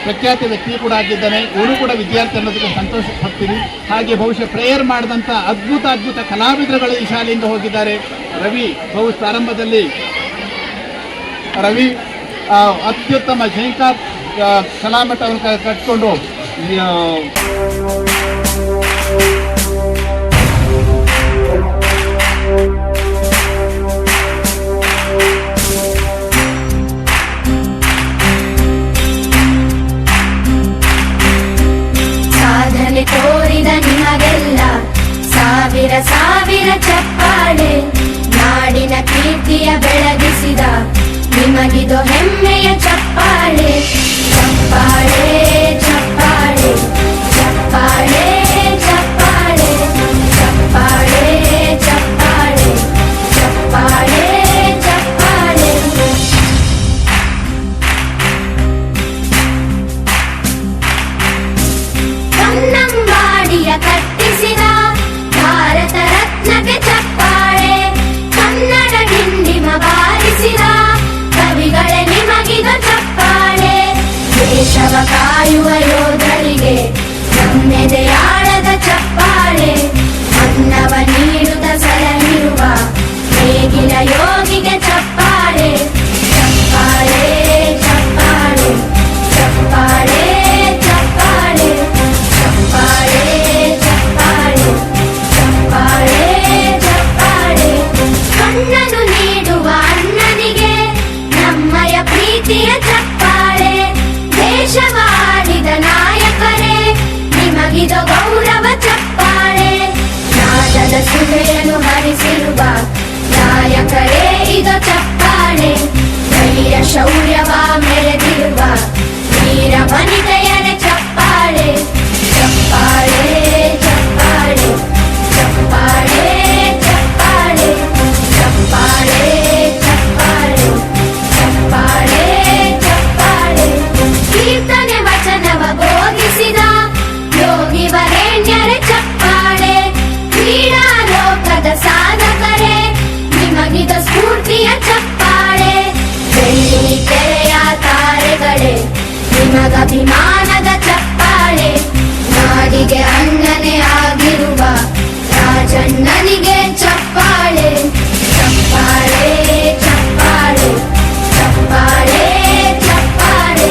Speaker 7: ಪ್ರಖ್ಯಾತ ವ್ಯಕ್ತಿ ಕೂಡ ಆಗಿದ್ದಾನೆ. ಇವರು ಕೂಡ ವಿದ್ಯಾರ್ಥಿ ಅನ್ನೋದಕ್ಕೆ ಸಂತೋಷ ಪಡ್ತೀವಿ. ಹಾಗೆ ಬಹುಶಃ ಪ್ರೇಯರ್ ಮಾಡಿದಂಥ ಅದ್ಭುತ ಕಲಾವಿದರುಗಳು ಈ ಶಾಲೆಯಿಂದ ಹೋಗಿದ್ದಾರೆ. ರವಿ ಪ್ರಾರಂಭದಲ್ಲಿ ರವಿ ಅತ್ಯುತ್ತಮ ಜೈಕಾರ ಕಲಾಮಠವನ್ನು ಕಟ್ಕೊಂಡು
Speaker 8: ಸಾಧನೆ ತೋರಿದ ನಿಮಗೆಲ್ಲ ಸಾವಿರ ಸಾವಿರ ಚಪ್ಪಾಳೆ, ನಾಡಿನ ಕೀರ್ತಿಯ ಬೆಳಗಿಸಿದ ನಿಮಗಿದು ಹೆಮ್ಮೆಯ ಚಪ್ಪಾಳೆ. ಚಪ್ಪಾಳೆ ಚಪ್ಪಾಳೆ ಚಪ್ಪಾಳೆ ಚಪ್ಪಾಳೆ ಚಪ್ಪಾಳೆ ಚಪ್ಪಾಳೆ ಚಪ್ಪಾಳೆ ಚಪ್ಪಾಳೆ. ಕನ್ನಂಬಾಡಿಯ ಕಟ್ಟಿಸಿದ ಭಾರತ ರತ್ನಕ್ಕೆ ಚಪ್ಪಾಳೆ, ಕನ್ನಡ ಡಿಂಡಿಮ ಬಾರಿಸಿದ ಕವಿಗಳೇ ನಿಮಗಿದು ಚಪ್ಪಾಳೆ. ದೇಶವ ಕಾಯುವ ಯೋಧರಿಗೆ ನಮ್ಮೆದೆಯಾಳದ ಚಪ್ಪಾಳೆ, ಅನ್ನವ ನೀಡುತ್ತ ಸಲಹಿರುವ ನೇಗಿಲ ಯೋಗಿಗೆ ಚಪ್ಪಾಳೆ. ಚಪ್ಪಾಳೆ ಚಪ್ಪಾಳೆ ಚಪ್ಪಾಳೆ ಚಪ್ಪಾಳೆ ಚಪ್ಪಾಳೆ ಚಪ್ಪಾಳೆ ಚಪ್ಪಾಳೆ ಚಪ್ಪಾಳೆ. ಕಣ್ಣನು ನೀಡುವ ಅಣ್ಣನಿಗೆ ನಮ್ಮಯ ಪ್ರೀತಿಯ ಚಪ್ಪಾಳೆ, ದೇಶವಾಡಿದ ನಾಯಕರೇ ನಿಮಗಿದು ಗೌರವ ಚಪ್ಪಾಳೆ. ನಾದದ ಸುಧೆಯನ್ನು ಹರಿಸಿರುವ ನಾಯಕರೇ ಇದು ಚಪ್ಪಾಳೆ, ಧೈರ್ಯ ಶೌರ್ಯವ ಮೆರೆದಿರುವ ವೀರ ವನಿತೆಯರೇ ಚಪ್ಪಾಳೆ. ಚಪ್ಪಾಳೆ ಚಪ್ಪಾಳೆ ಚಪ್ಪಾಳೆ ಚಪ್ಪಾಳೆ ಚಪ್ಪಾಳೆ ಚಪ್ಪಾಳೆ ಚಪ್ಪಾಳೆ ಚಪ್ಪಾಳೆ. ಕೀರ್ತನೆ ವಚನವ ಬೋಧಿಸಿದ ಯೋಗಿ ವರೇಣ್ಯರೇ ಚಪ್ಪಾಳೆ, ಕ್ರೀಡಾ ಲೋಕದ ಸಾಧಕರೇ ನಿಮಗಿದ ಸ್ಫೂರ್ತಿಯ ಚಪ್ಪಾಳೆ. ಬೆಳ್ಳಿ ತೆರೆಯ ತಾರೆಗಳೇ ನಿಮಗಭಿಮಾನದ ಚಪ್ಪಾಳೆ, ನಾಡಿಗೆ ಅಣ್ಣನೇ ಆಗಿರುವ ರಾಜಣ್ಣನಿಗೆ ಚಪ್ಪಾಳೆ. ಚಪ್ಪಾಳೆ ಚಪ್ಪಾಳೆ ಚಪ್ಪಾಳೆ ಚಪ್ಪಾಳೆ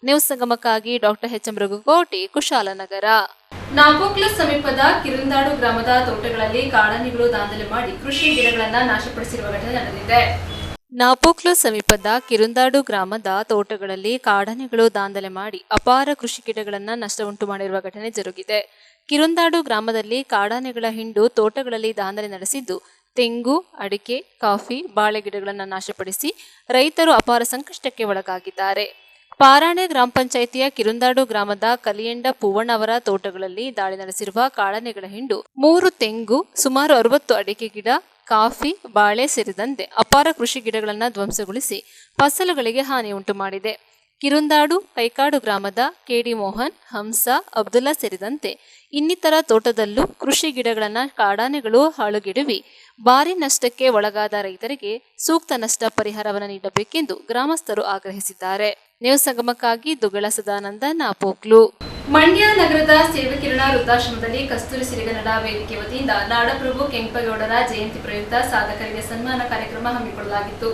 Speaker 2: ನ್ಯೂಸ್ ಸಂಗಮಕ್ಕಾಗಿ doctor H M Raghukoti, Kushalanagara.
Speaker 1: Napoklu ಸಮೀಪದ ಕಿರುಂದಾಡು ಗ್ರಾಮದ ತೋಟಗಳಲ್ಲಿ ಕಾಡಾನೆಗಳು ದಾಂಧಲೆ ಮಾಡಿ ಕೃಷಿ ಗಿಡಗಳನ್ನು ನಾಶಪಡಿಸಿರುವ ಘಟನೆ ನಡೆದಿದೆ.
Speaker 2: ನಾಪೋಕ್ಲು ಸಮೀಪದ ಕಿರುಂದಾಡು ಗ್ರಾಮದ ತೋಟಗಳಲ್ಲಿ ಕಾಡಾನೆಗಳು ದಾಂಧಲೆ ಮಾಡಿ ಅಪಾರ ಕೃಷಿ ಗಿಡಗಳನ್ನು ನಷ್ಟ ಉಂಟು ಮಾಡಿರುವ ಘಟನೆ ಜರುಗಿದೆ. ಕಿರುಂದಾಡು ಗ್ರಾಮದಲ್ಲಿ ಕಾಡಾನೆಗಳ ಹಿಂಡು ತೋಟಗಳಲ್ಲಿ ದಾಂಧಲೆ ನಡೆಸಿದ್ದು, ತೆಂಗು, ಅಡಿಕೆ, ಕಾಫಿ, ಬಾಳೆ ಗಿಡಗಳನ್ನು ನಾಶಪಡಿಸಿ ರೈತರು ಅಪಾರ ಸಂಕಷ್ಟಕ್ಕೆ ಒಳಗಾಗಿದ್ದಾರೆ. ಪಾರಾಣೆ ಗ್ರಾಮ ಪಂಚಾಯಿತಿಯ ಕಿರುಂದಾಡು ಗ್ರಾಮದ ಕಲಿಯಂಡ ಪೂವಣ್ಣ ಅವರ ತೋಟಗಳಲ್ಲಿ ದಾಳಿ ನಡೆಸಿರುವ ಕಾಡಾನೆಗಳ ಹಿಂಡು 3 ತೆಂಗು, ಸುಮಾರು 60 ಅಡಿಕೆ ಗಿಡ, ಕಾಫಿ, ಬಾಳೆ ಸೇರಿದಂತೆ ಅಪಾರ ಕೃಷಿ ಗಿಡಗಳನ್ನು ಧ್ವಂಸಗೊಳಿಸಿ ಫಸಲುಗಳಿಗೆ ಹಾನಿ ಉಂಟು ಮಾಡಿದೆ. ಕಿರುಂದಾಡು ಕೈಕಾಡು ಗ್ರಾಮದ ಕೆಡಿ ಮೋಹನ್, ಹಂಸ, ಅಬ್ದುಲ್ಲಾ ಸೇರಿದಂತೆ ಇನ್ನಿತರ ತೋಟದಲ್ಲೂ ಕೃಷಿ ಗಿಡಗಳನ್ನು ಕಾಡಾನೆಗಳು ಹಾಳುಗೆಡವಿ ಭಾರಿ ನಷ್ಟಕ್ಕೆ ಒಳಗಾದ ರೈತರಿಗೆ ಸೂಕ್ತ ನಷ್ಟ ಪರಿಹಾರವನ್ನು ನೀಡಬೇಕೆಂದು ಗ್ರಾಮಸ್ಥರು ಆಗ್ರಹಿಸಿದ್ದಾರೆ. ನ್ಯೂಸ್ ಸಂಗಮಕ್ಕಾಗಿ ದುಗ್ಗಳ ಸದಾನಂದ, ನಾಪೋಕ್ಲು.
Speaker 1: ಮಂಡ್ಯ ನಗರದ ಸೇವಕಿರಣ ವೃದ್ಧಾಶ್ರಮದಲ್ಲಿ ಕಸ್ತೂರಿ ಸಿರಿಗನ್ನಡ ವೇದಿಕೆ ವತಿಯಿಂದ ನಾಡಪ್ರಭು ಕೆಂಪೇಗೌಡರ ಜಯಂತಿ ಪ್ರಯುಕ್ತ ಸಾಧಕರಿಗೆ ಸನ್ಮಾನ ಕಾರ್ಯಕ್ರಮ ಹಮ್ಮಿಕೊಳ್ಳಲಾಗಿತ್ತು.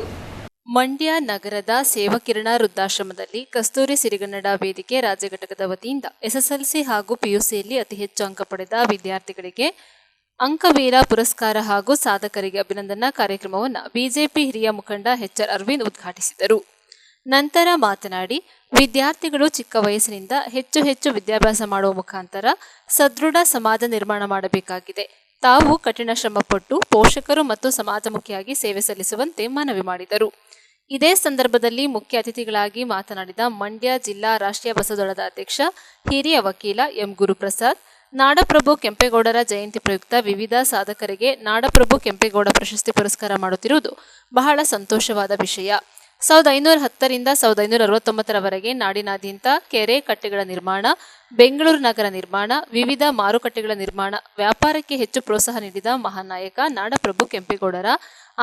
Speaker 2: ಮಂಡ್ಯ ನಗರದ ಸೇವಕಿರಣ ವೃದ್ಧಾಶ್ರಮದಲ್ಲಿ ಕಸ್ತೂರಿ ಸಿರಿಗನ್ನಡ ವೇದಿಕೆ ರಾಜ್ಯ ಘಟಕದ ವತಿಯಿಂದ ಎಸ್ಎಸ್ಎಲ್ಸಿ ಹಾಗೂ ಪಿಯುಸಿಯಲ್ಲಿ ಅತಿ ಹೆಚ್ಚು ಅಂಕ ಪಡೆದ ವಿದ್ಯಾರ್ಥಿಗಳಿಗೆ ಅಂಕವೀರ ಪುರಸ್ಕಾರ ಹಾಗೂ ಸಾಧಕರಿಗೆ ಅಭಿನಂದನಾ ಕಾರ್ಯಕ್ರಮವನ್ನು ಬಿಜೆಪಿ ಹಿರಿಯ ಮುಖಂಡ ಎಚ್ಆರ್ ಅರವಿಂದ್ ಉದ್ಘಾಟಿಸಿದರು. ನಂತರ ಮಾತನಾಡಿ, ವಿದ್ಯಾರ್ಥಿಗಳು ಚಿಕ್ಕ ವಯಸ್ಸಿನಿಂದ ಹೆಚ್ಚು ಹೆಚ್ಚು ವಿದ್ಯಾಭ್ಯಾಸ ಮಾಡುವ ಮುಖಾಂತರ ಸದೃಢ ಸಮಾಜ ನಿರ್ಮಾಣ ಮಾಡಬೇಕಾಗಿದೆ. ತಾವು ಕಠಿಣ ಶ್ರಮಪಟ್ಟು ಪೋಷಕರು ಮತ್ತು ಸಮಾಜಮುಖಿಯಾಗಿ ಸೇವೆ ಸಲ್ಲಿಸುವಂತೆ ಮನವಿ ಮಾಡಿದರು. ಇದೇ ಸಂದರ್ಭದಲ್ಲಿ ಮುಖ್ಯ ಅತಿಥಿಗಳಾಗಿ ಮಾತನಾಡಿದ ಮಂಡ್ಯ ಜಿಲ್ಲಾ ರಾಷ್ಟ್ರೀಯ ಬಸವದಳದ ಅಧ್ಯಕ್ಷ ಹಿರಿಯ ವಕೀಲ ಎಂ ಗುರುಪ್ರಸಾದ್, ನಾಡಪ್ರಭು ಕೆಂಪೇಗೌಡರ ಜಯಂತಿ ಪ್ರಯುಕ್ತ ವಿವಿಧ ಸಾಧಕರಿಗೆ ನಾಡಪ್ರಭು ಕೆಂಪೇಗೌಡ ಪ್ರಶಸ್ತಿ ಪುರಸ್ಕಾರ ಮಾಡುತ್ತಿರುವುದು ಬಹಳ ಸಂತೋಷವಾದ ವಿಷಯ. 1510ರಿಂದ 1569ರವರೆಗೆ ನಾಡಿನಾದ್ಯಂತ ಕೆರೆ ಕಟ್ಟೆಗಳ ನಿರ್ಮಾಣ, ಬೆಂಗಳೂರು ನಗರ ನಿರ್ಮಾಣ, ವಿವಿಧ ಮಾರುಕಟ್ಟೆಗಳ ನಿರ್ಮಾಣ, ವ್ಯಾಪಾರಕ್ಕೆ ಹೆಚ್ಚು ಪ್ರೋತ್ಸಾಹ ನೀಡಿದ ಮಹಾನ್ ನಾಯಕ ನಾಡಪ್ರಭು ಕೆಂಪೇಗೌಡರ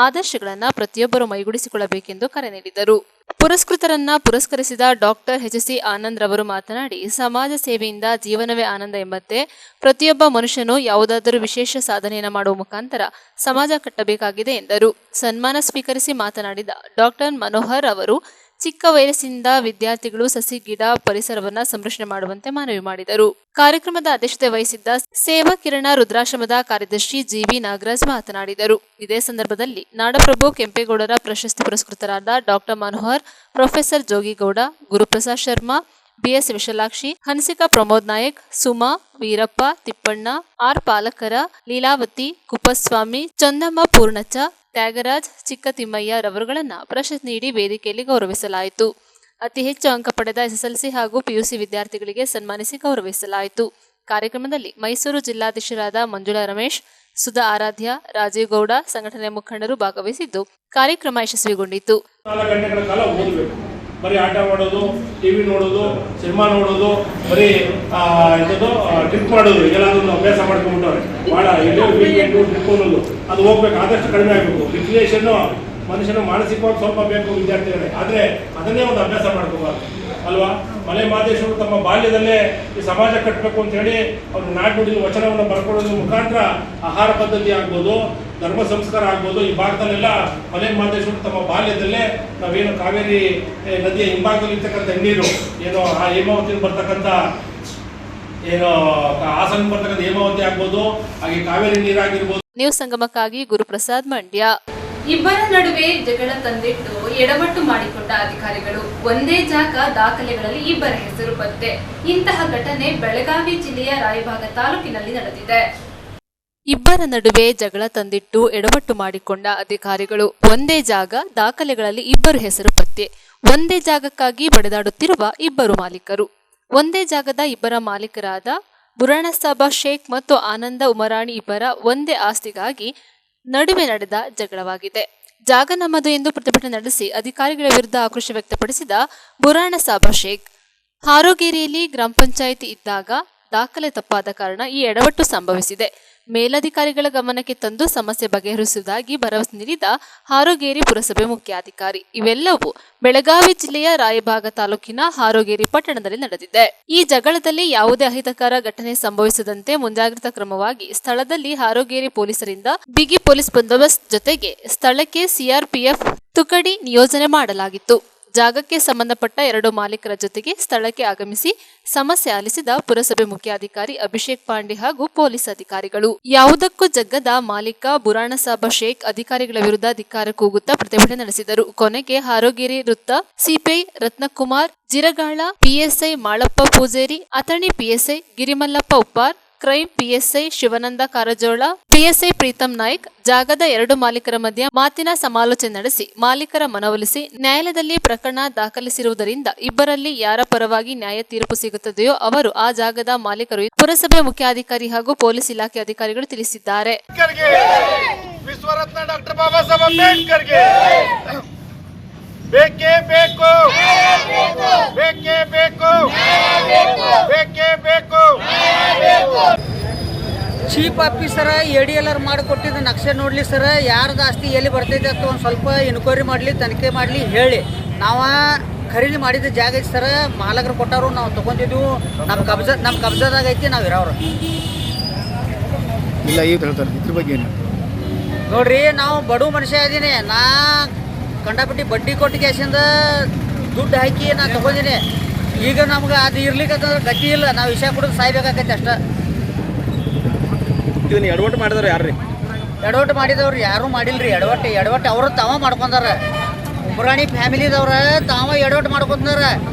Speaker 2: ಆದರ್ಶಗಳನ್ನು ಪ್ರತಿಯೊಬ್ಬರು ಮೈಗೂಡಿಸಿಕೊಳ್ಳಬೇಕೆಂದು ಕರೆ ನೀಡಿದರು. ಪುರಸ್ಕೃತರನ್ನ ಪುರಸ್ಕರಿಸಿದ ಡಾಕ್ಟರ್ ಎಚ್.ಸಿ. ಆನಂದ್ ರವರು ಮಾತನಾಡಿ, ಸಮಾಜ ಸೇವೆಯಿಂದ ಜೀವನವೇ ಆನಂದ ಎಂಬಂತೆ ಪ್ರತಿಯೊಬ್ಬ ಮನುಷ್ಯನು ಯಾವುದಾದರೂ ವಿಶೇಷ ಸಾಧನೆಯನ್ನು ಮಾಡುವ ಮುಖಾಂತರ ಸಮಾಜ ಕಟ್ಟಬೇಕಾಗಿದೆ ಎಂದರು. ಸನ್ಮಾನ ಸ್ವೀಕರಿಸಿ ಮಾತನಾಡಿದ ಡಾಕ್ಟರ್ ಮನೋಹರ್ ಅವರು, ಚಿಕ್ಕ ವಯಸ್ಸಿನಿಂದ ವಿದ್ಯಾರ್ಥಿಗಳು ಸಸಿ ಗಿಡ ಪರಿಸರವನ್ನ ಸಂರಕ್ಷಣೆ ಮಾಡುವಂತೆ ಮನವಿ ಮಾಡಿದರು. ಕಾರ್ಯಕ್ರಮದ ಅಧ್ಯಕ್ಷತೆ ವಹಿಸಿದ್ದ ಸೇವಕಿರಣ ರುದ್ರಾಶ್ರಮದ ಕಾರ್ಯದರ್ಶಿ ಜಿವಿ ನಾಗರಾಜ್ ಮಾತನಾಡಿದರು. ಇದೇ ಸಂದರ್ಭದಲ್ಲಿ ನಾಡಪ್ರಭು ಕೆಂಪೇಗೌಡರ ಪ್ರಶಸ್ತಿ ಪುರಸ್ಕೃತರಾದ doctor Manohar, professor Jogigowda, Guruprasad Sharma, B S Vishalakshi, Hansika Pramod Nayak, Suma, Veerappa, Thippanna, R ಪಾಲಕರ, ಲೀಲಾವತಿ, ಕುಪ್ಪಸ್ವಾಮಿ, ಚಂದಮ್ಮ ಪೂರ್ಣಚ, ತ್ಯಾಗರಾಜ್, ಚಿಕ್ಕತಿಮ್ಮಯ್ಯ ರವರುಗಳನ್ನ ಪ್ರಶಸ್ತಿ ನೀಡಿ ವೇದಿಕೆಯಲ್ಲಿ ಗೌರವಿಸಲಾಯಿತು. ಅತಿ ಹೆಚ್ಚು ಅಂಕ ಪಡೆದ ಎಸ್ಎಸ್ಎಲ್ಸಿ ಹಾಗೂ ಪಿಯುಸಿ ವಿದ್ಯಾರ್ಥಿಗಳಿಗೆ ಸನ್ಮಾನಿಸಿ ಗೌರವಿಸಲಾಯಿತು. ಕಾರ್ಯಕ್ರಮದಲ್ಲಿ ಮೈಸೂರು ಜಿಲ್ಲಾಧ್ಯಕ್ಷರಾದ ಮಂಜುಳಾ ರಮೇಶ್, ಸುಧಾ ಆರಾಧ್ಯ, ರಾಜೀವ್ ಗೌಡ, ಸಂಘಟನೆ ಮುಖಂಡರು ಭಾಗವಹಿಸಿದ್ದು ಕಾರ್ಯಕ್ರಮ ಯಶಸ್ವಿಗೊಂಡಿತು.
Speaker 9: 4 ಗಂಟೆಗಳ ಕಾಲ ಓದಬೇಕು. ಬರೀ ಆಟ ಮಾಡೋದು, ಟಿವಿ ನೋಡೋದು, ಸಿನಿಮಾ ನೋಡೋದು, ಬರೀ ಟ್ರಿಪ್ ಮಾಡೋದು, ಎಲ್ಲದನ್ನು ಅಭ್ಯಾಸ ಮಾಡ್ಕೊಂಡ್ಬಿಟ್ಟವ್ರೆ. ಭಾಳ ವೀಕೆಂಡು ಟ್ರಿಪ್ ಅನ್ನೋದು ಅದು ಹೋಗ್ಬೇಕು, ಆದಷ್ಟು ಕಡಿಮೆ ಆಗಬೇಕು. ರಿಕ್ರಿಯೇಷನ್ನು ಮನುಷ್ಯನ ಮಾನಸಿಕವಾಗಿ ಸ್ವಲ್ಪ ಬೇಕು ವಿದ್ಯಾರ್ಥಿಗಳೇ, ಆದರೆ ಅದನ್ನೇ ಒಂದು ಅಭ್ಯಾಸ ಮಾಡ್ಕೋಬಾರ್ದು ಅಲ್ವಾ. ಮಲೆ ಮಹದೇಶ್ವರು ತಮ್ಮ ಬಾಲ್ಯದಲ್ಲೇ ಈ ಸಮಾಜ ಕಟ್ಟಬೇಕು ಅಂತ ಹೇಳಿ ಅವರು ನಾಡುನುಡಿನ ವಚನವನ್ನು ಬರ್ಕೊಳ್ಳೋದ್ರ ಮುಖಾಂತರ ಆಹಾರ ಪದ್ಧತಿ ಆಗ್ಬೋದು, ಧರ್ಮ ಸಂಸ್ಕಾರ ಆಗ್ಬೋದು, ಈ ಭಾಗದಲ್ಲೆಲ್ಲ ಮಲೆ ಮಹದೇಶ್ವರು ತಮ್ಮ ಬಾಲ್ಯದಲ್ಲೇ ನಾವೇನು ಕಾವೇರಿ ನದಿಯ ಹಿಂಭಾಗದಲ್ಲಿ ಇರ್ತಕ್ಕಂಥ ನೀರು ಏನು ಆ ಹೇಮಾವತಿ ಬರ್ತಕ್ಕಂಥ ಏನು ಹಾಸನ ಬರ್ತಕ್ಕಂಥ ಹೇಮಾವತಿ ಆಗ್ಬೋದು, ಹಾಗೆ ಕಾವೇರಿ ನೀರಾಗಿರ್ಬೋದು.
Speaker 2: ನ್ಯೂಸ್ ಸಂಗಮಕ್ಕಾಗಿ ಗುರುಪ್ರಸಾದ್, ಮಂಡ್ಯ.
Speaker 1: ಇಬ್ಬರ ನಡುವೆ ಜಗಳ ತಂದಿಟ್ಟು ಎಡವಟ್ಟು ಮಾಡಿಕೊಂಡ ಅಧಿಕಾರಿಗಳು, ಒಂದೇ ಜಾಗ ದಾಖಲೆಗಳಲ್ಲಿ ಇಬ್ಬರ ಹೆಸರು ಪತ್ತೆ. ಇಂತಹ ಘಟನೆ ಬೆಳಗಾವಿ ಜಿಲ್ಲೆಯ ರಾಯಭಾಗ ತಾಲೂಕಿನಲ್ಲಿ ನಡೆದಿದೆ.
Speaker 2: ಇಬ್ಬರ ನಡುವೆ ಜಗಳ ತಂದಿಟ್ಟು ಎಡವಟ್ಟು ಮಾಡಿಕೊಂಡ ಅಧಿಕಾರಿಗಳು, ಒಂದೇ ಜಾಗ ದಾಖಲೆಗಳಲ್ಲಿ ಇಬ್ಬರು ಹೆಸರು ಪತ್ತೆ. ಒಂದೇ ಜಾಗಕ್ಕಾಗಿ ಬಡಿದಾಡುತ್ತಿರುವ ಇಬ್ಬರು ಮಾಲೀಕರು. ಒಂದೇ ಜಾಗದ ಇಬ್ಬರ ಮಾಲೀಕರಾದ ಬುರಾಣಸಾಬ ಶೇಖ್ ಮತ್ತು ಆನಂದ ಉಮರಾಣಿ ಇಬ್ಬರ ಒಂದೇ ಆಸ್ತಿಗಾಗಿ ನಡುವೆ ನಡೆದ ಜಗಳವಾಗಿದೆ. ಜಾಗ ನಮ್ಮದು ಎಂದು ಪ್ರತಿಭಟನೆ ನಡೆಸಿ ಅಧಿಕಾರಿಗಳ ವಿರುದ್ಧ ಆಕ್ರೋಶ ವ್ಯಕ್ತಪಡಿಸಿದ ಬುರಾಣಸಾಬ ಶೇಖ್, ಹಾರೋಗೇರಿಯಲ್ಲಿ ಗ್ರಾಮ ಪಂಚಾಯಿತಿ ಇದ್ದಾಗ ದಾಖಲೆ ತಪ್ಪಾದ ಕಾರಣ ಈ ಎಡವಟ್ಟು ಸಂಭವಿಸಿದೆ. ಮೇಲಧಿಕಾರಿಗಳ ಗಮನಕ್ಕೆ ತಂದು ಸಮಸ್ಯೆ ಬಗೆಹರಿಸುವುದಾಗಿ ಭರವಸೆ ನೀಡಿದ ಹಾರೋಗೇರಿ ಪುರಸಭೆ ಮುಖ್ಯಾಧಿಕಾರಿ. ಇವೆಲ್ಲವೂ ಬೆಳಗಾವಿ ಜಿಲ್ಲೆಯ ರಾಯಭಾಗ ತಾಲೂಕಿನ ಹಾರೋಗೇರಿ ಪಟ್ಟಣದಲ್ಲಿ ನಡೆದಿದೆ. ಈ ಜಗಳದಲ್ಲಿ ಯಾವುದೇ ಅಹಿತಕರ ಘಟನೆ ಸಂಭವಿಸದಂತೆ ಮುಂಜಾಗ್ರತಾ ಕ್ರಮವಾಗಿ ಸ್ಥಳದಲ್ಲಿ ಹಾರೋಗೇರಿ ಪೊಲೀಸರಿಂದ ಬಿಗಿ ಪೊಲೀಸ್ ಬಂದೋಬಸ್ತ್ ಜೊತೆಗೆ ಸ್ಥಳಕ್ಕೆ ಸಿಆರ್ಪಿಎಫ್ ತುಕಡಿ ನಿಯೋಜನೆ ಮಾಡಲಾಗಿತ್ತು. ಜಾಗಕ್ಕೆ ಸಂಬಂಧಪಟ್ಟ 2 ಮಾಲೀಕರ ಜೊತೆಗೆ ಸ್ಥಳಕ್ಕೆ ಆಗಮಿಸಿ ಸಮಸ್ಯೆ ಆಲಿಸಿದ ಪುರಸಭೆ ಮುಖ್ಯಾಧಿಕಾರಿ ಅಭಿಷೇಕ್ ಪಾಂಡೆ ಹಾಗೂ ಪೊಲೀಸ್ ಅಧಿಕಾರಿಗಳು. ಯಾವುದಕ್ಕೂ ಜಗ್ಗದ ಮಾಲೀಕ ಬುರಾಣಸಾಬ ಶೇಖ್ ಅಧಿಕಾರಿಗಳ ವಿರುದ್ಧ ಧಿಕ್ಕಾರ ಕೂಗುತ್ತಾ ಪ್ರತಿಭಟನೆ ನಡೆಸಿದರು. ಕೊನೆಗೆ ಹಾರೋಗಿರಿ ವೃತ್ತ CPI Ratnakumar Jiragal, PSI Malappa Pujeri, Athani PSI Girimallappa Uppar, crime PSI Shivananda Karajol, PSI Pritam Naik ಜಾಗದ 2 ಮಾಲೀಕರ ಮಧ್ಯೆ ಮಾತಿನ ಸಮಾಲೋಚನೆ ನಡೆಸಿ ಮಾಲೀಕರ ಮನವೊಲಿಸಿ ನ್ಯಾಯಾಲಯದಲ್ಲಿ ಪ್ರಕರಣ ದಾಖಲಿಸಿರುವುದರಿಂದ ಇಬ್ಬರಲ್ಲಿ ಯಾರ ಪರವಾಗಿ ನ್ಯಾಯ ತೀರ್ಪು ಸಿಗುತ್ತದೆಯೋ ಅವರು ಆ ಜಾಗದ ಮಾಲೀಕರು ಪುರಸಭೆ ಮುಖ್ಯಾಧಿಕಾರಿ ಹಾಗೂ ಪೊಲೀಸ್ ಇಲಾಖೆ ಅಧಿಕಾರಿಗಳು ತಿಳಿಸಿದ್ದಾರೆ.
Speaker 7: ವಿಶ್ವರತ್ನ ಡಾಕ್ಟರ್ ಬಾಬಾ ಸಾಹೇಬ್ ಅಂಬೇಡ್ಕರ್ಗೆ ಬೇಕೇ ಬೇಕು, ಬೇಕೇ ಬೇಕು, ಬೇಕೇ ಬೇಕು.
Speaker 10: ಚೀಫ್ ಆಫೀಸರ ADLR ಮಾಡಿಕೊಟ್ಟಿದ್ದು ನಕ್ಷೆ ನೋಡಲಿ ಸರ್, ಯಾರ್ದು ಆಸ್ತಿ ಎಲ್ಲಿ ಬರ್ತೈತೆ ಅಂತ ಒಂದು ಸ್ವಲ್ಪ ಎನ್ಕ್ವೈರಿ ಮಾಡಲಿ, ತನಿಖೆ ಮಾಡಲಿ, ಹೇಳಿ. ನಾವು ಖರೀದಿ ಮಾಡಿದ ಜಾಗ ಐತಿ ಸರ್, ಮಾಲಕರು ಕೊಟ್ಟರು, ನಾವು ತೊಗೊಂಡಿದ್ದೀವಿ, ನಮ್ಮ ಕಬ್ಜಾದಾಗ ಐತಿ, ನಾವು ಇರೋರು
Speaker 7: ಇಲ್ಲ. ಈಗ ಹೇಳ್ತಾರೆ ಇದ್ರ ಬಗ್ಗೆ ಏನು
Speaker 10: ನೋಡ್ರಿ, ನಾವು ಬಡವ ಮನುಷ್ಯ ಇದ್ದೀನಿ. ನಾ ಕಂಡಪಟ್ಟಿ ಬಡ್ಡಿ ಕೊಟ್ಟು ಕ್ಯಾಶಿಂದ ದುಡ್ಡು ಹಾಕಿ ನಾ ತೊಗೊಂಡಿನಿ. ಈಗ ನಮ್ಗೆ ಅದು ಇರ್ಲಿಕ್ಕಂತಂದ್ರೆ ಗತಿ ಇಲ್ಲ, ನಾವು ವಿಷಯ ಕೊಡೋದು ಸಾಯ್ಬೇಕಾಗೈತೆ ಅಷ್ಟ.
Speaker 7: ಇದನ್ನ ಎಡವಟ್ಟು ಮಾಡಿದವ್ರು ಯಾರು ರೀ?
Speaker 10: ಎಡವಟ್ಟು ಮಾಡಿದವ್ರು ಯಾರೂ ಮಾಡಿಲ್ರಿ. ಎಡವಟ್ಟು ಅವರು ತಾವ ಮಾಡ್ಕೊಂಡಾರ. ಉಮ್ರಾಣಿ ಫ್ಯಾಮಿಲಿದವ್ರ ತಾವ ಎಡವಟ್ಟು ಮಾಡ್ಕೊಂಡಾರ.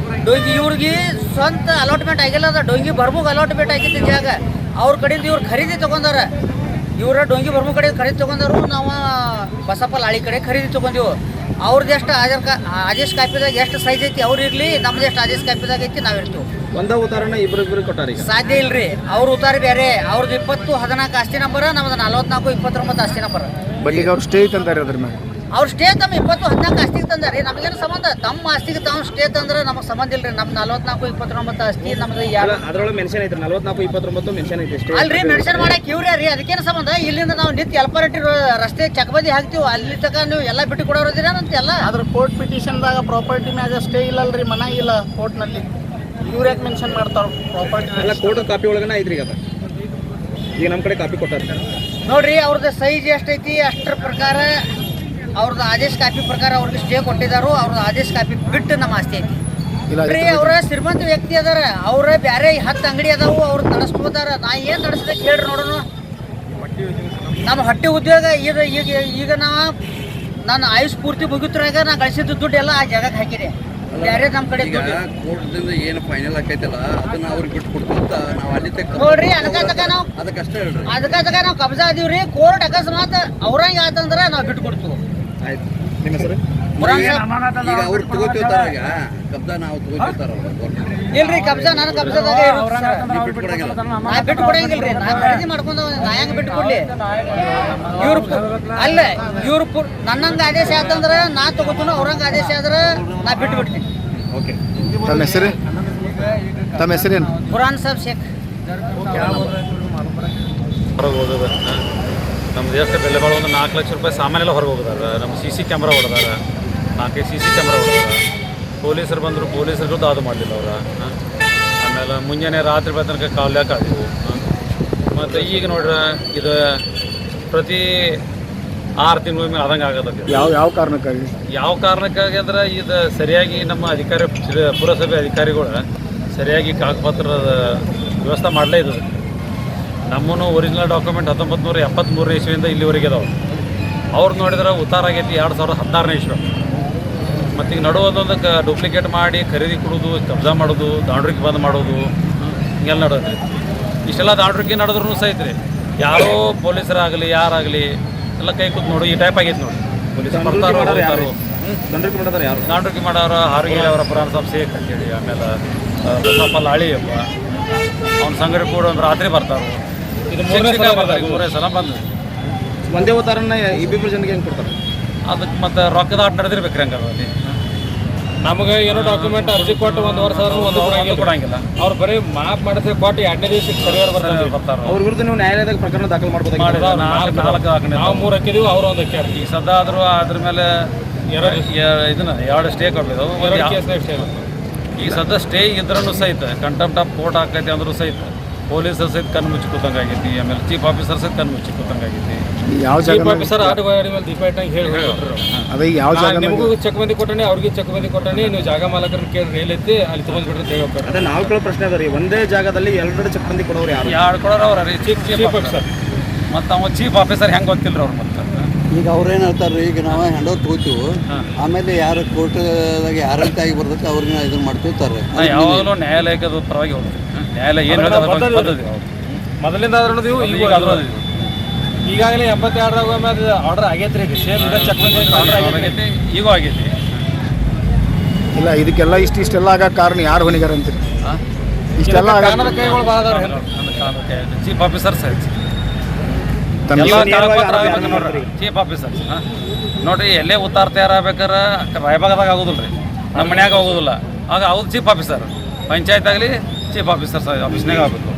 Speaker 10: ಡೊಂಗಿ ಇವ್ರಿಗೆ ಸ್ವಂತ ಅಲಾಟ್ಮೆಂಟ್ ಆಗಿಲ್ಲ ಅದ, ಡೊಂಗಿ ಬರ್ಮುಗ್ ಅಲಾಟ್ಮೆಂಟ್ ಆಗಿದ್ದ ಜಾಗ ಅವ್ರ ಕಡೆಯಿಂದ ಇವ್ರು ಖರೀದಿ ತೊಗೊಂಡಾರ. ಇವ್ರ ಡೊಂಗಿ ಬರ್ಮು ಕಡೆ ಖರೀದಿ ತೊಗೊಂಡಾರು, ನಾವು ಬಸಪ್ಪ ಲಾಳಿ ಕಡೆ ಖರೀದಿ ತೊಗೊಂಡಿವು. ಅವ್ರದ್ದು ಎಷ್ಟು ಆದೇಶ ಕಾಪಿದಾಗ ಎಷ್ಟು ಸೈಜ್ ಐತಿ ಅವ್ರು ಇರಲಿ, ನಮ್ದು ಎಷ್ಟು ಆದೇಶ ಕಾಪಿದಾಗ ಐತಿ ನಾವು ಇರ್ತೀವಿ.
Speaker 7: ಒಂದೇ ಉದಾಹರಣೆ ಇಬ್ಬರು ಕೊಟ್ಟಾರ.
Speaker 10: ಸಾಧ್ಯ ಇಲ್ರಿ. ಅವ್ರ ಉತ್ತಾರ ಬೇರೆ, ಅವ್ರದ್ದು 20-14 ಆಸ್ತಿ ನಂಬರ್, ನಮ್ದು 44-29 ಆಸ್ತಿ ನಂಬರ್.
Speaker 7: ಬಡ್ಡಿಗೆ ಅವ್ರು ಸ್ಟೇ ತಂದಾರೆ ಅದ್ರ ಮೇಲೆ.
Speaker 10: ಅವ್ರು ಸ್ಟೇ ತಮ್ಮ 20-14 ಆಸ್ತಿಗೆ ತಂದಾರೆ. ನಮಗೇನು ಸಂಬಂಧ? ತಮ್ಮ ಆಸ್ತಿಗೆ ತಾವು ಸ್ಟೇ ತಂದ್ರೆ ನಮಗೆ ಸಂಬಂಧ ಇಲ್ರಿ. ನಮ್ಮ 44-29 ಆಸ್ತಿ ನಮ್ದು
Speaker 7: ಅದ್ರೊಳಗೆ ಮೆನ್ಷನ್ ಐತ್ರಿ, 44-29 ಮೆನ್ಷನ್ ಐತಿ.
Speaker 10: ಅಲ್ರಿ, ಮೆನ್ಷನ್ ಮಾಡಕ್ಕೆ ಇವ್ರೇ ರೀ. ಅದಕ್ಕೇನು ಸಂಬಂಧ? ಇಲ್ಲಿಂದ ನಾವು ನಿಂತು ಎಲ್ಪರಟ್ಟಿ ರಸ್ತೆ ಚಕ್ಬದಿ ಹಾಕ್ತೀವಿ, ಅಲ್ಲಿ ತನಕ ನೀವು ಎಲ್ಲ ಬಿಟ್ಟು ಕೊಡೋದಿರ ಅಂತೆಲ್ಲ.
Speaker 7: ಅದ್ರ ಕೋರ್ಟ್ ಪಿಟಿಷನ್ದಾಗ ಪ್ರಾಪರ್ಟಿ ಮ್ಯಾಗ ಸ್ಟೇ ಇಲ್ಲಲ್ರಿ, ಮನ ಇಲ್ಲ ಕೋರ್ಟ್ನಲ್ಲಿ. ಇವ್ರು ಯಾಕೆ ಮೆನ್ಷನ್ ಮಾಡ್ತಾರ ಪ್ರಾಪರ್ಟಿ? ಎಲ್ಲ ಕೋರ್ಟ್ ಕಾಪಿ ಒಳಗನೆ ಐತ್ರಿ. ಅದ ಈಗ ನಮ್ಮ ಕಡೆ ಕಾಪಿ ಕೊಟ್ಟಾರ
Speaker 10: ನೋಡ್ರಿ. ಅವ್ರದ್ದು ಸೈಜ್ ಎಷ್ಟೈತಿ ಅಷ್ಟರ ಪ್ರಕಾರ ಅವ್ರದ್ದು ಆದೇಶ ಕಾಪಿ ಪ್ರಕಾರ ಅವ್ರಿಗೆ ಸ್ಟೇ ಕೊಟ್ಟಿದ್ದಾರು. ಅವ್ರದ್ದು ಆದೇಶ ಕಾಪಿ ಬಿಟ್ಟು ನಮ್ಮ ಆಸ್ತಿ ಐತಿ. ಬರೀ ಅವರ ಶ್ರೀಮಂತ ವ್ಯಕ್ತಿ ಅದಾರ, ಅವ್ರ ಬ್ಯಾರೆ 10 ಅಂಗಡಿ ಅದಾವು, ಅವ್ರು ನಡೆಸ್ಬೋದಾರ. ನಾ ಏನು ನಡೆಸ್ಬೇಕು ಹೇಳ್ರಿ ನೋಡೋಣ. ನಮ್ಮ ಹೊಟ್ಟೆ ಉದ್ಯೋಗ ಈಗ ನಾನು ಆಯುಷ್ ಪೂರ್ತಿ ಮುಗಿತ್ರಾಗ ನಾ ಗಳಿಸಿದ ದುಡ್ಡು ಎಲ್ಲ ಆ ಜಾಗಕ್ಕೆ ಹಾಕಿದೆ. ಬ್ಯಾರೆ ನಮ್ಮ ಕಡೆ
Speaker 11: ಕೋರ್ಟ್ದಿಂದ ಏನು ಫೈನಲ್ ಆಕೈತಲ್ಲ ಅದನ್ನ ಅವ್ರಿಗೆ ಬಿಟ್ಟು ಕೊಡ್ತೀವಿ ನಾವು ಅಲ್ಲಿ
Speaker 10: ನೋಡ್ರಿ. ಅದಕ್ಕ ನಾವು
Speaker 11: ಅದಕ್ಕಷ್ಟೇ ಹೇಳ್ರಿ,
Speaker 10: ಅದಕ್ಕ ನಾವು ಕಬ್ಜಾ ಅದೀವ್ರಿ. ಕೋರ್ಟ್ ಅಕಸ್ಮಾತ್ ಅವ್ರಂಗೆ ಆತಂದ್ರೆ ನಾವು ಬಿಟ್ಟು ಕೊಡ್ತೀವಿ.
Speaker 11: ಆಯ್ತು. ನಿಮ್ಮ ಹೆಸರು? ಈಗ ಅವ್ರು ತಗೋತಿರ್ತಾರ, ಈಗ ಕಬ್ಜಾ ನಾವು ತಗೋತಿರ್ತಾರ.
Speaker 10: ಇಲ್ರಿ, ಕಬ್ಜಾ ನನ್ನ ಕಬ್ಜಾದಾಗ
Speaker 11: ಬಿಟ್ಟು ಕೊಡಂಗಿಲ್ಲ.
Speaker 10: ನಾ ಬಿಟ್ಟು ಕೊಡಂಗಿಲ್ರಿ. ನಾ ಖರೀದಿ ಮಾಡ್ಕೊಂಡು ನಾ ಹೆಂಗೆ ಬಿಟ್ಟು ಕೊಡ್ಲಿ? ಇವ್ರು ಅಲ್ಲ, ಇವ್ರು ನನ್ನಂಗ ಆದೇಶ ಆತಂದ್ರೆ ನಾ ತಗೋತೀನಿ, ಅವ್ರಂಗ ಆದೇಶ ಆದ್ರೆ ನಾ ಬಿಟ್ಟು ಬಿಡ್ತೀನಿ.
Speaker 7: ಓಕೆ. ತಮ್ಮ ಹೆಸರು? ತಮ್ಮ ಹೆಸರೇನು?
Speaker 10: ಬುರಾನ್ ಸಾಬ್ ಶೇಖ್.
Speaker 12: ಹೊರಗೆ ಹೋಗೋದು ನಮ್ಮ ದೇಶದ ಬೆಲೆ ಬಾಳೋ ಒಂದು 4 ಲಕ್ಷ ರೂಪಾಯಿ ಸಾಮಾನೆಲ್ಲ ಹೊರಗೆ ಹೋಗಿದಾರೆ. ನಮ್ಮ CC ಕ್ಯಾಮ್ರಾ ಹೊಡೆದಾರ, 4 CC ಕ್ಯಾಮ್ರಾ ಹೊಡೆದಾರ. ಪೊಲೀಸರು ಬಂದರು, ಪೊಲೀಸರಿಗೂ ದಾದು ಮಾಡಲಿಲ್ಲ ಅವ್ರ. ಆಮೇಲೆ ಮುಂಜಾನೆ ರಾತ್ರಿ ಬೆಳ ತನಕ ಕಾವ್ಲ್ಯಾಕ ಆದವು. ಮತ್ತು ಈಗ ನೋಡ್ರೆ ಇದು ಪ್ರತಿ 6 ತಿಂಗಳ ಮೇಲೆ ಆದಂಗೆ ಆಗತ್ತೆ.
Speaker 7: ಯಾವ ಕಾರಣಕ್ಕಾಗಿ?
Speaker 12: ಯಾವ ಕಾರಣಕ್ಕಾಗಿ ಅಂದ್ರೆ ಇದು ಸರಿಯಾಗಿ ನಮ್ಮ ಅಧಿಕಾರಿ ಪುರಸಭೆ ಅಧಿಕಾರಿಗಳು ಸರಿಯಾಗಿ ಕಾಗಪತ್ರದ ವ್ಯವಸ್ಥೆ ಮಾಡಲೇ ಇದ್ದದು. ನಮ್ಮನ್ನು ಒರಿಜಿನಲ್ ಡಾಕ್ಯುಮೆಂಟ್ 1973 ಇಸ್ವಿಯಿಂದ ಇಲ್ಲಿವರೆಗೆ ಇದಾವೆ. ಅವ್ರು ನೋಡಿದ್ರೆ ಉತ್ತಾರ ಆಗೈತಿ 2016ನೇ ಇಸ್ವಿ. ಮತ್ತು ಈಗ ನಡುವುದೊಂದಕ್ಕೆ ಡೂಪ್ಲಿಕೇಟ್ ಮಾಡಿ ಖರೀದಿ ಕೊಡೋದು, ಕಬ್ಜಾ ಮಾಡೋದು, ದಾಂಡ್ರಿಗೆ ಬಂದ್ ಮಾಡೋದು, ಹಿಂಗೆಲ್ಲ ನಡೆದ್ರಿ. ಇಷ್ಟೆಲ್ಲ ದಾಂಡ್ರಿಗೆ ನಡೆದ್ರೂ ಸಹಿತ ರೀ ಯಾರೋ ಪೊಲೀಸರಾಗಲಿ ಯಾರಾಗಲಿ ಎಲ್ಲ ಕೈ ಕೂತ್ ನೋಡು ಈ ಟೈಪ್ ಆಗೈತೆ ನೋಡಿ. ಪೊಲೀಸರು ಬರ್ತಾರೋ ಹೋಗ್ತಾರೋ. ದಾಂಡ್ರಿಗೆ ಮಾಡೋರು ಹಾರಿಗೆರೆ ಅವರ ಬುರಾನ್ ಸಾಬ್ ಶೇಖ್ ಅಂತೇಳಿ, ಆಮೇಲೆ ಬಸಪ್ಪ ಲಾಳಿ ಅಪ್ಪ ಅವ್ನ ಸಂಗಡಿ ಕೂಡ ಒಂದು ರಾತ್ರಿ ಬರ್ತಾರೆ. ಇದು 3ನೇ ಸಲ ಬಂದು
Speaker 7: ಒಂದೇ ಉದಾಹರಣೆ ಇಬ್ಬಿಬ್ಬರು ಜನಕ್ಕೆ ಹೆಂಗೆ ಕೊಡ್ತಾರೆ?
Speaker 12: ಅದಕ್ಕೆ ಮತ್ತು ರೊಕ್ಕದ ಆಟ ನಡೆದಿರ್ಬೇಕು ಹಂಗೆ. ಅಲ್ಲಿ ನಮಗೆ ಏನೋ ಡಾಕ್ಯುಮೆಂಟ್ ಅರ್ಜಿ ಕೊಟ್ಟು 1 ವರ್ಷ ಒಂದು ಕೊಡಂಗಿಲ್ಲ. ಅವ್ರು ಬರೀ ಮಾಪ್ ಮಾಡಿದ್ರೆ ಕೊಟ್ಟು 2ನೇ ದಿವಸಕ್ಕೆ ಸರಿಯಾಗಿ ಬರ್ತಾರೆ.
Speaker 7: ಅವ್ರ ವಿರುದ್ಧ ನೀವು ನ್ಯಾಯಾಲಯದಾಗ ಪ್ರಕರಣ ದಾಖಲು ಮಾಡ್ಬೋದು.
Speaker 12: 4 ಹಾಕಿದ್ವಿ, ನಾವು 3 ಹಾಕಿದೀವಿ, ಅವರು 1 ಹಾಕ್ಯಾರ. ಈಗ ಸದಾ ಆದರೂ ಅದ್ರ ಮೇಲೆ ಇದನ್ನ 2 ಸ್ಟೇ ಕೊಟ್ಟಿದ್ದಾವೆ. ಈಗ ಸದ್ಯ ಸ್ಟೇ ಇದ್ರೂ ಸಹಿತ ಕಂಟೆಂಪ್ಟ್ ಆಫ್ ಕೋರ್ಟ್ ಹಾಕೈತಿ ಅಂದ್ರೂ ಸಹಿತ ಪೊಲೀಸರು ಸಹಿತ ಕಣ್ಣು ಮುಚ್ಚಿ ಕೂತಂಗೆ ಆಗೈತಿ. ಆಮೇಲೆ ಚೀಫ್ ಆಫೀಸರ್ ಸಹಿತ ಕಣ್ಣು ಮುಚ್ಚಿ ಕೂತಂಗೆ ಆಗೈತಿ.
Speaker 11: ಯಾವ
Speaker 12: ಚೀಫ್ ಆಫೀಸರ್ ಆಟಗಾಡಿ ಮೇಲೆ ಡಿಪೆಂಡ್ ಹೇಳಿ
Speaker 11: ಅದೇ ಯಾವ ಜಾಗ
Speaker 12: ನಿಮಗೂ ಚೆಕ್ ಬಂದಿ ಕೊಟ್ಟಣಿ, ಅವ್ರಿಗೆ ಚೆಕ್ ಬಂದಿ ಕೊಟ್ಟಣಿ, ನೀವು ಜಾಗ ಮಾಲಕರನ್ನ ಕೇಳಿ ಎಲ್ಲೈತಿ ಅಲ್ಲಿ ತೊಗೊಂಡ್ಬಿಟ್ರೆ ಅಂತ ಹೇಳಿ ಹೋಗ್ತಾರೆ.
Speaker 11: ಅದೇ ನಾವು ಕೇಳೋ ಪ್ರಶ್ನೆ ಅದ ರೀ, ಒಂದೇ ಜಾಗದಲ್ಲಿ ಎರಡು ಚಕ್ಬಂದಿ ಕೊಡೋರು ಯಾರು?
Speaker 12: ಯಾರು ಕೊಡೋರು ಅವ್ರ ರೀ ಚೀಫ್ ಆಫೀಸರ್. ಮತ್ತು ಅವ ಚೀಫ್ ಆಫೀಸರ್ ಹೆಂಗೆ ಗೊತ್ತಿಲ್ಲ ಅವ್ರು. ಮತ್ತು
Speaker 11: ಈಗ ಅವ್ರೇನು ಹೇಳ್ತಾರೆ ರೀ, ಈಗ ನಾವು ಹ್ಯಾಂಡ್ ತಗೋತೀವಿ, ಆಮೇಲೆ ಯಾರು ಕೋರ್ಟ್ದಾಗ ಯಾರಂತ ಆಗಿ ಬರ್ತೈತೆ ಅವ್ರನ್ನ ಇದನ್ನು ಮಾಡ್ತಿರ್ತಾರೆ.
Speaker 12: ಯಾವಾಗಲೂ ನ್ಯಾಯಾಲಯಕ್ಕೆ ಪರವಾಗಿ ಹೋಗ್ತೀವಿ. ನ್ಯಾಯಾಲಯ ಏನು ಪದ್ಧತಿ ಮೊದಲಿಂದ ಆದ್ರೂ ನೀವು ಈಗಾಗಲೇ 82 ಮೇಲೆ ಆರ್ಡರ್ ಆಗೈತೆ ರೀ. ಸೇಮ್ ಚೆಕ್ ಆಗೈತಿ, ಈಗೂ ಆಗೈತಿ.
Speaker 11: ಇಲ್ಲ ಇದಕ್ಕೆಲ್ಲ ಇಷ್ಟೆಲ್ಲ ಆಗಕ್ಕೆ ಕಾರಣ ಯಾರು ಹೊಣೆಗಾರ ಅಂತೀರಿ? ಇಷ್ಟೆಲ್ಲ
Speaker 12: ಕಾನೂನು ಕೈಗಳು ಭಾಳ ಅದಾವ. Chief officer sir chief officer ನೋಡ್ರಿ, ಎಲ್ಲೇ ಉತ್ತಾರ ತಯಾರಾಗಬೇಕಾರೆ ರಾಯಬಾಗದಾಗ ಆಗೋದಿಲ್ಲ ರೀ, ನಮ್ಮ ಮನ್ಯಾಗ ಆಗೋದಿಲ್ಲ. ಆಗ ಅವ್ರು ಚೀಫ್ ಆಫೀಸರ್, ಪಂಚಾಯತ್ ಆಗಲಿ ಚೀಫ್ ಆಫೀಸರ್ ಆಫೀಸ್ನಾಗ ಆಗಬೇಕು.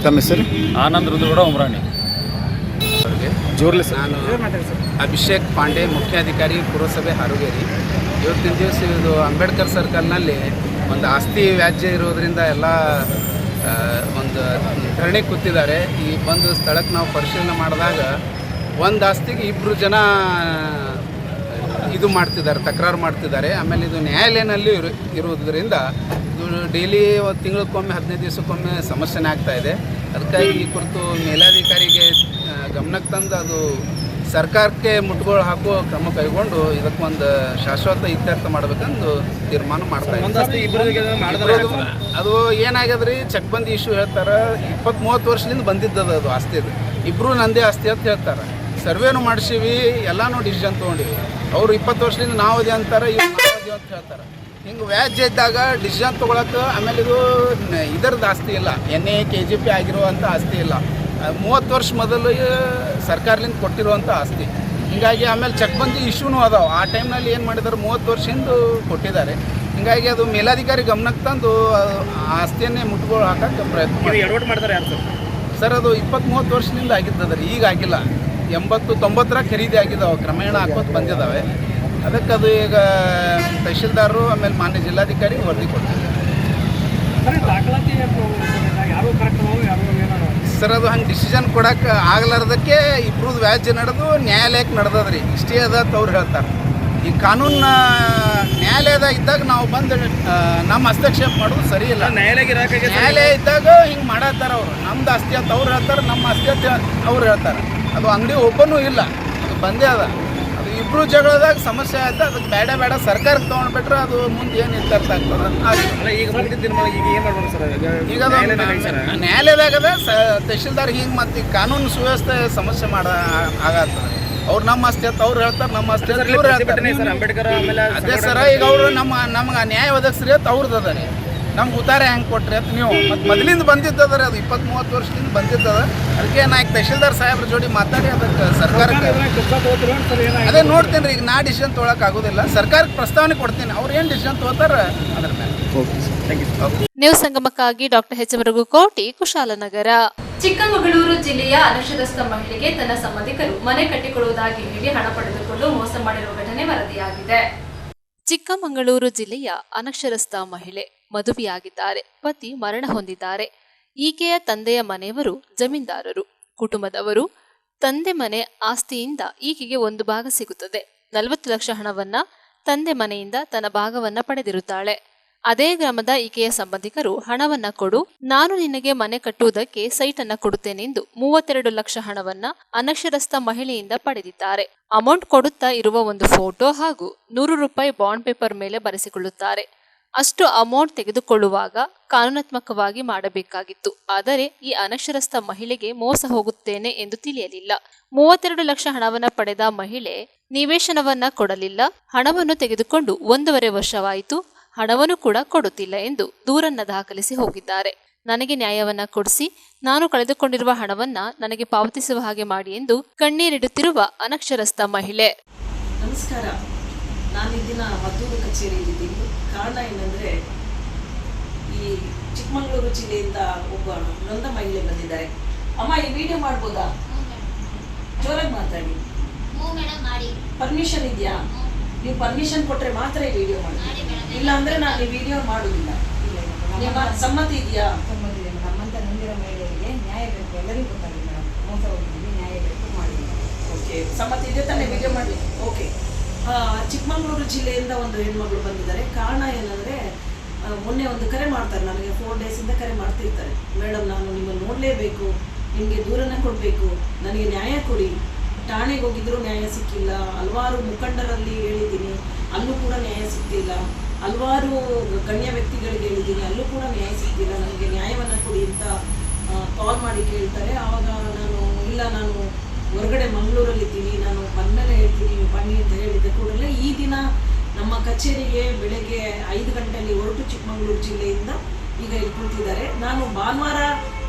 Speaker 11: ತಮ್ಮ ಹೆಸರು?
Speaker 12: ಆನಂದ್ ರುದ್ರಗೌಡ ಉಮ್ರಾಣಿ.
Speaker 11: ಜೋರ್ಲಿ
Speaker 13: ನಾನು ಅಭಿಷೇಕ್ ಪಾಂಡೆ, ಮುಖ್ಯಾಧಿಕಾರಿ ಪುರಸಭೆ ಹಾರುಗೇರಿ. ಇವತ್ತಿನ ದಿವಸ ಇದು ಅಂಬೇಡ್ಕರ್ ಸರ್ಕಲ್ನಲ್ಲಿ ಒಂದು ಆಸ್ತಿ ವ್ಯಾಜ್ಯ ಇರೋದರಿಂದ ಎಲ್ಲ ಒಂದು ಧರಣಿ ಕೂತಿದ್ದಾರೆ. ಈ ಬಂದು ಸ್ಥಳಕ್ಕೆ ನಾವು ಪರಿಶೀಲನೆ ಮಾಡಿದಾಗ ಒಂದು ಆಸ್ತಿಗೆ 2 ಜನ ಇದು ಮಾಡ್ತಿದ್ದಾರೆ, ತಕರಾರು ಮಾಡ್ತಿದ್ದಾರೆ. ಆಮೇಲೆ ಇದು ನ್ಯಾಯಾಲಯದಲ್ಲಿ ಇರುವುದರಿಂದ ಇದು ಡೈಲಿ ತಿಂಗಳಕ್ಕೊಮ್ಮೆ 15 ದಿವಸಕ್ಕೊಮ್ಮೆ ಸಮಸ್ಯೆನೇ ಆಗ್ತಾಯಿದೆ. ಅದಕ್ಕಾಗಿ ಈ ಕುರಿತು ಮೇಲಾಧಿಕಾರಿಗೆ ಗಮನಕ್ಕೆ ತಂದು ಅದು ಸರ್ಕಾರಕ್ಕೆ ಮುಟ್ಟುಗೋಲು ಹಾಕುವ ಕ್ರಮ ಕೈಗೊಂಡು ಇದಕ್ಕೊಂದು ಶಾಶ್ವತ ಇತ್ಯರ್ಥ ಮಾಡಬೇಕಂದು ತೀರ್ಮಾನ ಮಾಡ್ತಾ ಇದ್ದಾರೆ. ಅದು ಏನಾಗ್ಯದ್ರಿ, ಚಕ್ಬಂದಿ ಇಶ್ಯೂ ಹೇಳ್ತಾರೆ. 20-30 ವರ್ಷದಿಂದ ಬಂದಿದ್ದದ ಅದು ಆಸ್ತಿ. ಅದು ಇಬ್ಬರು ನಂದೇ ಆಸ್ತಿ ಅಂತ ಹೇಳ್ತಾರೆ. ಸರ್ವೇನು ಮಾಡಿಸೀವಿ, ಎಲ್ಲನೂ ಡಿಸಿಷನ್ ತೊಗೊಂಡಿವಿ. ಅವರು 20 ವರ್ಷದಿಂದ ನಾವು ಅದೇ ಅಂತಾರೆ, ಇವ್ರು ನಾವು ಅದೇ ಅಂತ ಹೇಳ್ತಾರೆ. ಹಿಂಗೆ ವ್ಯಾಜ್ಯ ಇದ್ದಾಗ ಡಿಸಿಷನ್ ತೊಗೊಳಕ್ಕೆ, ಆಮೇಲೆ ಇದು ಇದರದ್ದು ಆಸ್ತಿ ಇಲ್ಲ, NA KGP ಆಗಿರುವಂಥ ಆಸ್ತಿ ಇಲ್ಲ. 30 ವರ್ಷ ಮೊದಲು ಸರ್ಕಾರದಿಂದ ಕೊಟ್ಟಿರುವಂಥ ಆಸ್ತಿ. ಹೀಗಾಗಿ ಆಮೇಲೆ ಚಕ್ಬಂದಿ ಇಶ್ಯೂನೂ ಅದಾವೆ. ಆ ಟೈಮ್ನಲ್ಲಿ ಏನು ಮಾಡಿದ್ದಾರೆ, 30 ವರ್ಷದಿಂದ ಕೊಟ್ಟಿದ್ದಾರೆ. ಹೀಗಾಗಿ ಅದು ಮೇಲಾಧಿಕಾರಿ ಗಮನಕ್ಕೆ ತಂದು ಆಸ್ತಿಯನ್ನೇ ಮುಟ್ಗೋಳು ಹಾಕೋಕ್ಕೆ ಪ್ರಯತ್ನ
Speaker 11: ಮಾಡ್ತಾರೆ. ಯಾರು
Speaker 13: ಸರ್? ಅದು 20-30 ವರ್ಷದಿಂದ ಆಗಿದ್ದದ ರೀ, ಈಗ ಆಗಿಲ್ಲ. 80-90 ಖರೀದಿ ಆಗಿದ್ದಾವೆ, ಕ್ರಮೇಣ ಹಾಕೋತ ಬಂದಿದ್ದಾವೆ. ಅದಕ್ಕೆ ಅದು ಈಗ ತಹಶೀಲ್ದಾರರು ಆಮೇಲೆ ಮಾನ್ಯ ಜಿಲ್ಲಾಧಿಕಾರಿ ವರದಿ ಕೊಡ್ತಾರೆ. ಸರ್ ಅದು ಹಂಗೆ ಡಿಸಿಷನ್ ಕೊಡೋಕೆ ಆಗ್ಲಾರ್ದಕ್ಕೆ ಇಬ್ರದ್ದು ವ್ಯಾಜ್ಯ ನಡೆದು ನ್ಯಾಯಾಲಯಕ್ಕೆ ನಡೆದದ್ರಿ. ಇಷ್ಟೇ ಅದಂತ ಅವ್ರು ಹೇಳ್ತಾರೆ. ಈ ಕಾನೂನು ನ್ಯಾಯಾಲಯದಾಗ ಇದ್ದಾಗ ನಾವು ಬಂದು ನಮ್ಮ ಹಸ್ತಕ್ಷೇಪ ಮಾಡೋದು ಸರಿ ಇಲ್ಲ. ನ್ಯಾಯಾಲಯ ಇದ್ದಾಗ ಹಿಂಗೆ ಮಾಡತ್ತಾರ ಅವರು. ನಮ್ದು ಆಸ್ತಿ ಅಂತ ಅವ್ರು ಹೇಳ್ತಾರೆ, ನಮ್ಮ ಆಸ್ತಿ ಅಂತ ಅವ್ರು ಹೇಳ್ತಾರೆ. ಅದು ಅಂಗಡಿ ಓಪನ್ನೂ ಇಲ್ಲ, ಅದು ಬಂದೇ ಅದ. ಅದು ಇಬ್ಬರು ಜಗಳದಾಗ ಸಮಸ್ಯೆ ಆಯ್ತು. ಅದಕ್ಕೆ ಬೇಡ ಸರ್ಕಾರಕ್ಕೆ ತೊಗೊಂಡ್ಬಿಟ್ರೆ ಅದು ಮುಂದೆ ಏನು ಇತ್ಯರ್ಥ ಆಗ್ತದೆ. ಈಗ ಏನು ಮಾಡ್ಬೋದು ಸರ್? ಈಗ ಅದು ನ್ಯಾಯಾಲಯದಾಗದ ತಹಶೀಲ್ದಾರ್ ಹಿಂಗೆ ಮತ್ತು ಕಾನೂನು ಸುವ್ಯವಸ್ಥೆ ಸಮಸ್ಯೆ ಆಗತ್ತದ. ಅವ್ರು ನಮ್ಮ ಆಸ್ತಿ ಅಂತ ಅವ್ರು ಹೇಳ್ತಾರೆ, ನಮ್ಮ ಆಸ್ತಿ ಅಂತ ಇವ್ರು ಹೇಳ್ತಾರೆ.
Speaker 11: ಅಂಬೇಡ್ಕರ್ ಆಮೇಲೆ
Speaker 13: ಅದೇ ಸರ, ಈಗ ಅವರು ನಮ್ಗೆ ನ್ಯಾಯ ಒದಗಿಸ್ರಿ ಅಂತ ಅವ್ರದ್ದು ಅದ ರೀ. ನಮ್ಗೆ ಉತ್ತಾರ ಹೆಂಗೆ ಕೊಟ್ರಿ ಅಂತ ನೀವು ಮತ್ತು ಮೊದಲಿಂದ ಬಂದಿದ್ದದ ಅದು 20-30 ವರ್ಷದಿಂದ ಬಂದಿದ್ದದ. ಅದಕ್ಕೆ ನಾ ಈಗ ತಹಶೀಲ್ದಾರ್ ಸಾಹೇಬ್ರ ಜೋಡಿ ಮಾತಾಡಿ ಅದಕ್ಕೆ ಸರ್ಕಾರಕ್ಕೆ ಅದೇ ನೋಡ್ತೀನಿ ರೀ. ಈಗ ನಾ ಡಿಸಿಷನ್ ತೊಗೊಳಕ್ಕೆ ಆಗೋದಿಲ್ಲ, ಸರ್ಕಾರಕ್ಕೆ ಪ್ರಸ್ತಾವನೆ ಕೊಡ್ತೀನಿ. ಅವ್ರು ಏನು ಡಿಸಿಷನ್ ತೊಗೋತಾರ ಅದ್ರ ಮೇಲೆ.
Speaker 2: ನ್ಯೂಸ್ ಸಂಗಮಕ್ಕಾಗಿ doctor H. M. Raghukoti, Kushalanagara.
Speaker 1: Chikkamagaluru ಜಿಲ್ಲೆಯ ಅನಕ್ಷರಸ್ಥ ಮಹಿಳೆಗೆ ತನ್ನ ಸಂಬಂಧಿಕರು ಮನೆ ಕಟ್ಟಿಕೊಡುವುದಾಗಿ ಹೇಳಿ ಹಣ ಪಡೆದುಕೊಂಡು ಮೋಸ ಮಾಡಿರುವ ಘಟನೆ ವರದಿಯಾಗಿದೆ.
Speaker 2: ಚಿಕ್ಕಮಗಳೂರು ಜಿಲ್ಲೆಯ ಅನಕ್ಷರಸ್ಥ ಮಹಿಳೆ ಮದುವೆಯಾಗಿದ್ದಾರೆ. ಪತಿ ಮರಣ ಹೊಂದಿದ್ದಾರೆ. ಈಕೆಯ ತಂದೆಯ ಮನೆಯವರು ಜಮೀನ್ದಾರರು. ಕುಟುಂಬದವರು ತಂದೆ ಮನೆ ಆಸ್ತಿಯಿಂದ ಈಕೆಗೆ ಒಂದು ಭಾಗ ಸಿಗುತ್ತದೆ. 40 ಲಕ್ಷ ಹಣವನ್ನ ತಂದೆ ಮನೆಯಿಂದ ತನ್ನ ಭಾಗವನ್ನ ಪಡೆದಿರುತ್ತಾಳೆ. ಅದೇ ಗ್ರಾಮದ ಈಕೆಯ ಸಂಬಂಧಿಕರು ಹಣವನ್ನ ಕೊಡು, ನಾನು ನಿನಗೆ ಮನೆ ಕಟ್ಟುವುದಕ್ಕೆ ಸೈಟ್ ಅನ್ನ ಕೊಡುತ್ತೇನೆಂದು 32 ಲಕ್ಷ ಹಣವನ್ನ ಅನಕ್ಷರಸ್ಥ ಮಹಿಳೆಯಿಂದ ಪಡೆದಿದ್ದಾರೆ. ಅಮೌಂಟ್ ಕೊಡುತ್ತಾ ಇರುವ ಒಂದು ಫೋಟೋ ಹಾಗೂ 100 ರೂಪಾಯಿ ಬಾಂಡ್ ಪೇಪರ್ ಮೇಲೆ ಬರೆಸಿಕೊಳ್ಳುತ್ತಾರೆ. ಅಷ್ಟು ಅಮೌಂಟ್ ತೆಗೆದುಕೊಳ್ಳುವಾಗ ಕಾನೂನಾತ್ಮಕವಾಗಿ ಮಾಡಬೇಕಾಗಿತ್ತು. ಆದರೆ ಈ ಅನಕ್ಷರಸ್ಥ ಮಹಿಳೆಗೆ ಮೋಸ ಹೋಗುತ್ತೇನೆ ಎಂದು ತಿಳಿಯಲಿಲ್ಲ. 32 ಲಕ್ಷ ಹಣವನ್ನ ಪಡೆದ ಮಹಿಳೆ ನಿವೇಶನವನ್ನ ಕೊಡಲಿಲ್ಲ. ಹಣವನ್ನು ತೆಗೆದುಕೊಂಡು 1.5 ವರ್ಷವಾಯಿತು. ಹಣವನ್ನು ಕೂಡ ಕೊಡುತ್ತಿಲ್ಲ ಎಂದು ದೂರನ್ನ ದಾಖಲಿಸಿ ಹೋಗಿದ್ದಾರೆ. ನನಗೆ ನ್ಯಾಯವನ್ನ ಕೊಡಿಸಿ, ನಾನು ಕಳೆದುಕೊಂಡಿರುವ ಹಣವನ್ನ ನನಗೆ ಪಾವತಿಸುವ ಹಾಗೆ ಮಾಡಿ ಎಂದು ಕಣ್ಣೀರಿಡುತ್ತಿರುವ ಅನಕ್ಷರಸ್ಥ ಮಹಿಳೆ.
Speaker 14: ನಮಸ್ಕಾರ, ನಾನು ಇಂದಿನ ಮದ್ದೂರು ಕಚೇರಿಯಲ್ಲಿದ್ದೀನಿ. ಕಾರಣ ಏನಂದರೆ, ಈ ಚಿಕ್ಕಮಗಳೂರು ಜಿಲ್ಲೆಯಿಂದ ಒಬ್ಬ ನೊಂದ ಮಹಿಳೆ ಬಂದಿದ್ದಾರೆ. ಅಮ್ಮ, ಈ ವಿಡಿಯೋ ಮಾಡ್ಬೋದಾ? ಜೋರಾಗಿ ಮಾತಾಡಿ. ಪರ್ಮಿಷನ್ ಇದೆಯಾ? ನೀವು ಪರ್ಮಿಷನ್ ಕೊಟ್ಟರೆ ಮಾತ್ರ ಈ ವಿಡಿಯೋ ಮಾಡಿ, ಇಲ್ಲ ಅಂದರೆ ನಾನು ಈ ವಿಡಿಯೋ ಮಾಡೋದಿಲ್ಲ. ನಿಮ್ಮ ಸಮ್ಮತಿ ಇದೆಯಾ? ಎಲ್ಲರಿಗೂ ಗೊತ್ತಾಗಿದೆ ಮೇಡಮ್, ಮೋಸ ಹೋಗಿದ್ದೀವಿ, ನ್ಯಾಯ ಬೇಕು ಮಾಡಿ. ಓಕೆ, ಸಮ್ಮತಿ ಇದೆ ತಾನೇ ವಿಡಿಯೋ ಮಾಡಲಿ? ಓಕೆ. ಚಿಕ್ಕಮಗಳೂರು ಜಿಲ್ಲೆಯಿಂದ ಒಂದು ಹೆಣ್ಮಗಳು ಬಂದಿದ್ದಾರೆ. ಕಾರಣ ಏನಂದರೆ, ಮೊನ್ನೆ ಒಂದು ಕರೆ ಮಾಡ್ತಾರೆ ನನಗೆ, 4 ಡೇಸಿಂದ ಕರೆ ಮಾಡ್ತಿರ್ತಾರೆ. ಮೇಡಮ್, ನಾನು ನಿಮ್ಮನ್ನು ನೋಡಲೇಬೇಕು, ನಿಮಗೆ ದೂರನ ಕೊಡಬೇಕು, ನನಗೆ ನ್ಯಾಯ ಕೊಡಿ. ಠಾಣೆಗೆ ಹೋಗಿದ್ರು ನ್ಯಾಯ ಸಿಕ್ಕಿಲ್ಲ, ಹಲವಾರು ಮುಖಂಡರಲ್ಲಿ ಹೇಳಿದ್ದೀನಿ, ಅಲ್ಲೂ ಕೂಡ ನ್ಯಾಯ ಸಿಕ್ಕಿಲ್ಲ, ಹಲವಾರು ಗಣ್ಯ ವ್ಯಕ್ತಿಗಳಿಗೆ ಹೇಳಿದ್ದೀನಿ, ಅಲ್ಲೂ ಕೂಡ ನ್ಯಾಯ ಸಿಕ್ಕಿಲ್ಲ, ನನಗೆ ನ್ಯಾಯವನ್ನು ಕೊಡಿ ಅಂತ ಕಾಲ್ ಮಾಡಿ ಕೇಳ್ತಾರೆ. ಆವಾಗ ನಾನು ಹೊರಗಡೆ ಮಂಗಳೂರಲ್ಲಿದ್ದೀನಿ, ನಾನು ಬಂದಮೇಲೆ ಹೇಳ್ತೀನಿ, ನೀವು ಬನ್ನಿ ಅಂತ ಹೇಳಿದ್ದ ಕೂಡಲೇ ಈ ದಿನ ನಮ್ಮ ಕಚೇರಿಗೆ ಬೆಳಗ್ಗೆ 5 ಗಂಟೆಯಲ್ಲಿ ಹೊರಟು ಚಿಕ್ಕಮಗಳೂರು ಜಿಲ್ಲೆಯಿಂದ ಈಗ ಇಲ್ಲಿ ಕೂತಿದ್ದಾರೆ. ನಾನು ಭಾನುವಾರ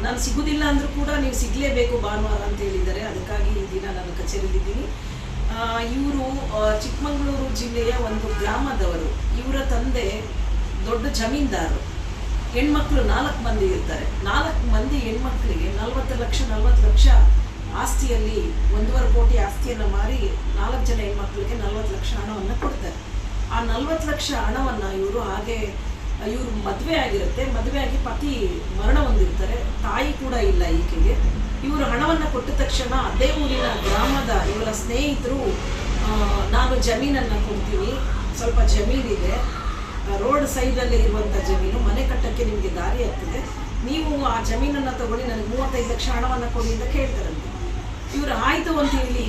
Speaker 14: ನಾನು ಸಿಗೋದಿಲ್ಲ ಅಂದರೂ ಕೂಡ ನೀವು ಸಿಗಲೇಬೇಕು ಭಾನುವಾರ ಅಂತ ಹೇಳಿದ್ದಾರೆ. ಅದಕ್ಕಾಗಿ ಈ ದಿನ ನಾನು ಕಚೇರಿಯಲ್ಲಿದ್ದೀನಿ. ಇವರು ಚಿಕ್ಕಮಗಳೂರು ಜಿಲ್ಲೆಯ ಒಂದು ಗ್ರಾಮದವರು. ಇವರ ತಂದೆ ದೊಡ್ಡ ಜಮೀನ್ದಾರರು. ಹೆಣ್ಮಕ್ಳು 4 ಮಂದಿ ಇರ್ತಾರೆ. 4 ಮಂದಿ ಹೆಣ್ಮಕ್ಳಿಗೆ 40 ಲಕ್ಷ ಆಸ್ತಿಯಲ್ಲಿ 1.5 ಕೋಟಿ ಆಸ್ತಿಯನ್ನು ಮಾರಿ 4 ಜನ ಹೆಣ್ಮಕ್ಳಿಗೆ 40 ಲಕ್ಷ ಹಣವನ್ನು ಕೊಡ್ತಾರೆ. ಆ 40 ಲಕ್ಷ ಹಣವನ್ನು ಇವರು ಮದುವೆ ಆಗಿರುತ್ತೆ, ಮದುವೆಯಾಗಿ ಪತಿ ಮರಣ ಹೊಂದಿರ್ತಾರೆ, ತಾಯಿ ಕೂಡ ಇಲ್ಲ ಈಕೆಗೆ. ಇವರು ಹಣವನ್ನು ಕೊಟ್ಟ ತಕ್ಷಣ ಅದೇ ಊರಿನ ಗ್ರಾಮದ ಇವರ ಸ್ನೇಹಿತರು, ನಾನು ಜಮೀನನ್ನು ಕೊಡ್ತೀನಿ, ಸ್ವಲ್ಪ ಜಮೀನಿದೆ, ರೋಡ್ ಸೈಡಲ್ಲೇ ಇರುವಂಥ ಜಮೀನು, ಮನೆ ಕಟ್ಟಕ್ಕೆ ನಿಮಗೆ ದಾರಿ ಆಗ್ತದೆ, ನೀವು ಆ ಜಮೀನನ್ನು ತಗೊಳ್ಳಿ, ನನಗೆ 35 ಲಕ್ಷ ಹಣವನ್ನು ಕೊಡಿ ಅಂತ ಕೇಳ್ತಾರಂತೆ. ಇವರು ಆಯಿತು ಅಂತ ಹೇಳಿ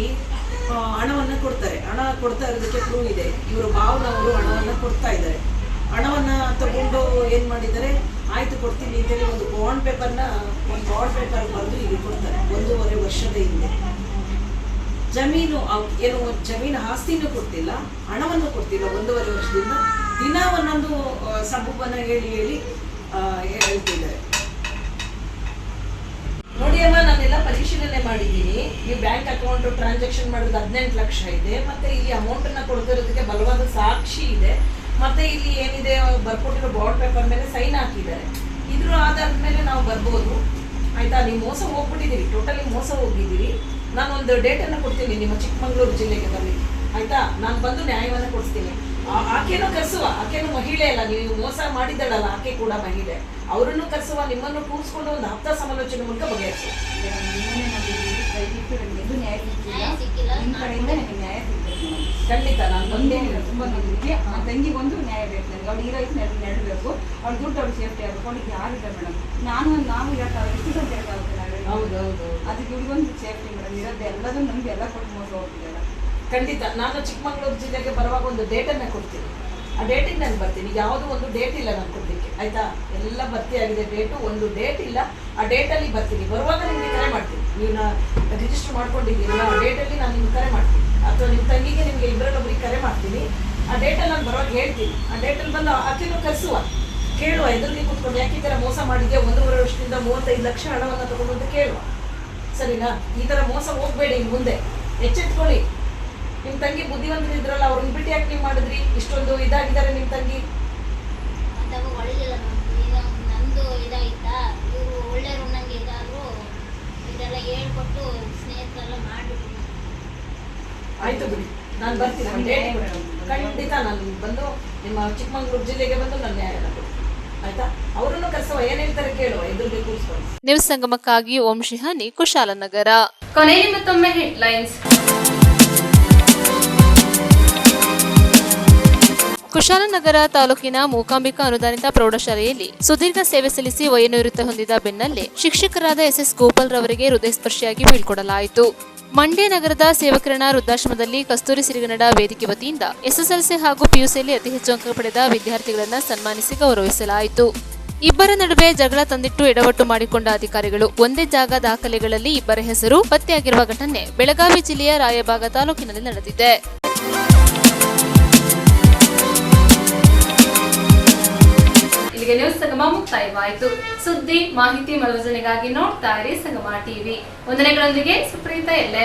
Speaker 14: ಹಣವನ್ನು ಕೊಡ್ತಾರೆ. ಹಣ ಕೊಡ್ತಾ ಇರೋದಕ್ಕೆ ಪ್ರೂವ್ ಇದೆ. ಇವರು ಭಾವನವರು ಹಣವನ್ನು ಕೊಡ್ತಾ ಇದ್ದಾರೆ. ಹಣವನ್ನು ತಗೊಂಡು ಏನು ಮಾಡಿದ್ದಾರೆ, ಆಯಿತು ಕೊಡ್ತೀನಿ ಅಂತೇಳಿ ಒಂದು ಬಾಂಡ್ ಪೇಪರ್ ಬರೆದು ಈಗ ಕೊಡ್ತಾರೆ. 1.5 ವರ್ಷದ ಹಿಂದೆ ಜಮೀನು ಆಸ್ತಿನೂ ಕೊಡ್ತಿಲ್ಲ, ಹಣವನ್ನು ಕೊಡ್ತಿಲ್ಲ. 1.5 ವರ್ಷದಿಂದ ದಿನ ಒಂದೊಂದು ಸಬೂಬನ್ನು ಹೇಳಿ ಹೇಳ್ತಿದ್ದಾರೆ. ನೋಡಿ ಅಮ್ಮ, ನಾನೆಲ್ಲ ಪರಿಶೀಲನೆ ಮಾಡಿದ್ದೀನಿ. ನೀವು ಬ್ಯಾಂಕ್ ಅಕೌಂಟ್ ಟ್ರಾನ್ಸಾಕ್ಷನ್ ಮಾಡೋದು 18 ಲಕ್ಷ ಇದೆ, ಮತ್ತೆ ಇಲ್ಲಿ ಅಮೌಂಟನ್ನು ಕೊಡ್ತಿರೋದಕ್ಕೆ ಬಲವಾದ ಸಾಕ್ಷಿ ಇದೆ, ಮತ್ತೆ ಇಲ್ಲಿ ಏನಿದೆ ಬರ್ಕೊಟ್ಟಿರೋ ಬಾಂಡ್ ಪೇಪರ್ ಮೇಲೆ ಸೈನ್ ಹಾಕಿದ್ದಾರೆ. ಇದ್ರ ಆಧಾರದ ಮೇಲೆ ನಾವು ಬರ್ಬೋದು. ಆಯ್ತಾ? ನೀವು ಮೋಸ ಹೋಗ್ಬಿಟ್ಟಿದ್ದೀರಿ, ಟೋಟಲಿ ಮೋಸ ಹೋಗಿದ್ದೀರಿ. ನಾನೊಂದು ಡೇಟನ್ನು ಕೊಡ್ತೀನಿ ನಿಮ್ಮ ಚಿಕ್ಕಮಗಳೂರು ಜಿಲ್ಲೆಗೆ ಬರಲಿಕ್ಕೆ. ಆಯ್ತಾ? ನಾನು ಬಂದು ನ್ಯಾಯವನ್ನು ಕೊಡಿಸ್ತೀನಿ. ಆಕೆನೂ ಕರೆಸುವ, ಆಕೆನೂ ಮಹಿಳೆ ಅಲ್ಲ, ನೀವು ಮೋಸ ಮಾಡಿದಳಲ್ಲ, ಆಕೆ ಕೂಡ ಮಹಿಳೆ. ಅವರನ್ನು ಕರೆಸುವ, ನಿಮ್ಮನ್ನು ಕೂರಿಸ್ಕೊಂಡು ಒಂದು ಹಪ್ತ ಸಮಾಲೋಚನೆ ಮೂಲಕ ಬಗೆಹರಿಸುವ. ಖಂಡಿತ ನಾನು ಬಂದೇ
Speaker 15: ತುಂಬ ನಮಗೆ ಆ ತಂಗಿಗೆ ಒಂದು ನ್ಯಾಯ ಬೇಕು ನನಗೆ. ಅವ್ಳು ಈ ರೈಸ್ ನೆಡಬೇಕು, ಅವ್ಳು ದುಡ್ಡು ಅವ್ಳು ಸೇಫ್ಟಿ ಆಗಬೇಕು. ಅವ್ಳಿಗೆ ಯಾರಿಲ್ಲ ಮೇಡಮ್, ನಾವು ಇರೋಕ್ಕಾಗಲ್ಲ, ಎಷ್ಟು ಗಂಟೆ ಇರೋಕ್ಕಾಗುತ್ತೆ? ಹೌದು, ಅದಕ್ಕೆ ಇವ್ರಿಗೊಂದು ಸೇಫ್ಟಿ ಮೇಡಮ್ ಇರೋದು. ಎಲ್ಲದೂ ನಮ್ಗೆ ಎಲ್ಲ ಕೊಟ್ಟು ಮೋಸ ಹೋಗ್ತಿದ್ದಾರೆ.
Speaker 14: ಖಂಡಿತ ನಾನು ಚಿಕ್ಕಮಗಳೂರು ಜಿಲ್ಲೆಗೆ ಬರುವಾಗ ಒಂದು ಡೇಟನ್ನು ಕೊಡ್ತೀನಿ. ಆ ಡೇಟಿಗೆ ನಾನು ಬರ್ತೀನಿ. ಯಾವುದೋ ಒಂದು ಡೇಟ್ ಇಲ್ಲ ನಾನು ಕೊಡಲಿಕ್ಕೆ. ಆಯಿತಾ? ಎಲ್ಲ ಭರ್ತಿ ಆಗಿದೆ ಡೇಟು, ಒಂದು ಡೇಟ್ ಇಲ್ಲ. ಆ ಡೇಟಲ್ಲಿ ಬರ್ತೀನಿ. ಬರುವಾಗ ನಿಮಗೆ ಕರೆ ಮಾಡ್ತೀನಿ. ನೀವು ರಿಜಿಸ್ಟರ್ ಮಾಡ್ಕೊಂಡಿದ್ದೀರಲ್ಲ, ಆ ಡೇಟಲ್ಲಿ ನಾನು ನಿಮ್ಗೆ ಕರೆ ಮಾಡ್ತೀನಿ, ಅಥವಾ ನಿಮ್ಮ ತಂಗಿಗೆ ನಿಮಗೆ ಇಬ್ಬರಲ್ಲೊಬ್ಬರಿಗೆ ಕರೆ ಮಾಡ್ತೀನಿ. ಆ ಡೇಟಲ್ಲಿ ನಾನು ಬರುವಾಗ ಹೇಳ್ತೀನಿ. ಆ ಡೇಟಲ್ಲಿ ಬಂದು ಆಕೆನೂ ಕರೆಸುವ, ಕೇಳುವ, ಎದುರಿಗೆ ಕೂತ್ಕೊಂಡು ಯಾಕೆ ಈ ಥರ ಮೋಸ ಮಾಡಿದ್ಯಾ, 1.5 ವರ್ಷದಿಂದ 35 ಲಕ್ಷ ಹಣವನ್ನು ತಗೊಂಡು ಅಂತ ಕೇಳುವ. ಸರಿನಾ? ಈ ಥರ ಮೋಸ ಹೋಗಬೇಡಿ, ಇನ್ನು ಮುಂದೆ ಎಚ್ಚೆತ್ಕೊಳ್ಳಿ. ನಿಮ್ಮ ತಂಗಿ ಬುದ್ಧಿವಂತರಿದ್ರಲ್ಲ, ಅವ್ರನ್ನ ಬಿಟ್ಟು ಯಾಕೆ ನೀವು ಮಾಡಿದ್ರಿ? ಇಷ್ಟೊಂದು ಇದಾಗಿದ್ದಾರೆ ನಿಮ್ಮ ತಂಗಿ.
Speaker 8: ನಂದು ಇದಾಯ್ತಾ, ಇವರು ಒಳ್ಳೆಯವರು ನನಗೆ ಇದಾದ್ರು ಇದೆಲ್ಲ ಹೇಳ್ಕೊಟ್ಟು ಸ್ನೇಹಿತರೆಲ್ಲ ಮಾಡಿಬಿಟ್ಟು.
Speaker 14: ಆಯ್ತು ಬಿಡಿ, ನಾನು ಬರ್ತೀನಿ. ಖಂಡಿತ ನಾನು ಬಂದು ನಿಮ್ಮ ಚಿಕ್ಕಮಗಳೂರು ಜಿಲ್ಲೆಗೆ ಬಂದು ನನ್ನ ನ್ಯಾಯ ಕೊಡ್ತೀನಿ. ಆಯ್ತಾ? ಅವರನ್ನು ಕರೆಸುವ, ಏನ್ ಹೇಳ್ತಾರೆ ಕೇಳುವ, ಎದುರಿಗೆ ಕೂರಿಸ್ಕೊಂಡು.
Speaker 2: ನ್ಯೂಸ್ ಸಂಗಮಕ್ಕಾಗಿ ಓಂ ಶಿಹಾನಿ, ಕುಶಾಲನಗರ.
Speaker 1: ಕೊನೆಯಲ್ಲಿ ಮತ್ತೊಮ್ಮೆ ಹೆಡ್ಲೈನ್ಸ್.
Speaker 2: ಕುಶಾಲನಗರ ತಾಲೂಕಿನ ಮೂಕಾಂಬಿಕಾ ಅನುದಾನಿತ ಪ್ರೌಢಶಾಲೆಯಲ್ಲಿ ಸುದೀರ್ಘ ಸೇವೆ ಸಲ್ಲಿಸಿ ವಯೋನಿವೃತ್ತಿ ಹೊಂದಿದ ಬೆನ್ನಲ್ಲೇ ಶಿಕ್ಷಕರಾದ ಎಸ್ ಗೋಪಾಲ್ ರವರಿಗೆ ಹೃದಯಸ್ಪರ್ಶಿಯಾಗಿ ಬೀಳ್ಕೊಡಲಾಯಿತು. ಮಂಡ್ಯ ನಗರದ ಸೇವಕಿರಣ ವೃದ್ಧಾಶ್ರಮದಲ್ಲಿ ಕಸ್ತೂರಿ ಸಿರಿಗನ್ನಡ ವೇದಿಕೆ ವತಿಯಿಂದ ಎಸ್ಎಸ್ಎಲ್ಸಿ ಹಾಗೂ ಪಿಯುಸಿಯಲ್ಲಿ ಅತಿ ಹೆಚ್ಚು ಅಂಕ ಪಡೆದ ವಿದ್ಯಾರ್ಥಿಗಳನ್ನು ಸನ್ಮಾನಿಸಿ ಗೌರವಿಸಲಾಯಿತು. ಇಬ್ಬರ ನಡುವೆ ಜಗಳ ತಂದಿಟ್ಟು ಎಡವಟ್ಟು ಮಾಡಿಕೊಂಡ ಅಧಿಕಾರಿಗಳು ಒಂದೇ ಜಾಗ ದಾಖಲೆಗಳಲ್ಲಿ ಇಬ್ಬರ ಹೆಸರು ಪತ್ತೆಯಾಗಿರುವ ಘಟನೆ ಬೆಳಗಾವಿ ಜಿಲ್ಲೆಯ ರಾಯಬಾಗ ತಾಲೂಕಿನಲ್ಲಿ ನಡೆದಿದೆ.
Speaker 1: ಇಲ್ಲಿಗೆ ನ್ಯೂಸ್ ಸಂಗಮ ಮುಕ್ತಾಯವಾಯಿತು. ಸುದ್ದಿ, ಮಾಹಿತಿ, ಮನೋರಂಜನೆಗಾಗಿ ನೋಡ್ತಾ ಇರಿ ಸಂಗಮ ಟಿವಿ. ವಂದನೆಗಳೊಂದಿಗೆ ಸುಪ್ರೀತಾ ಎಲ್ಲೆ.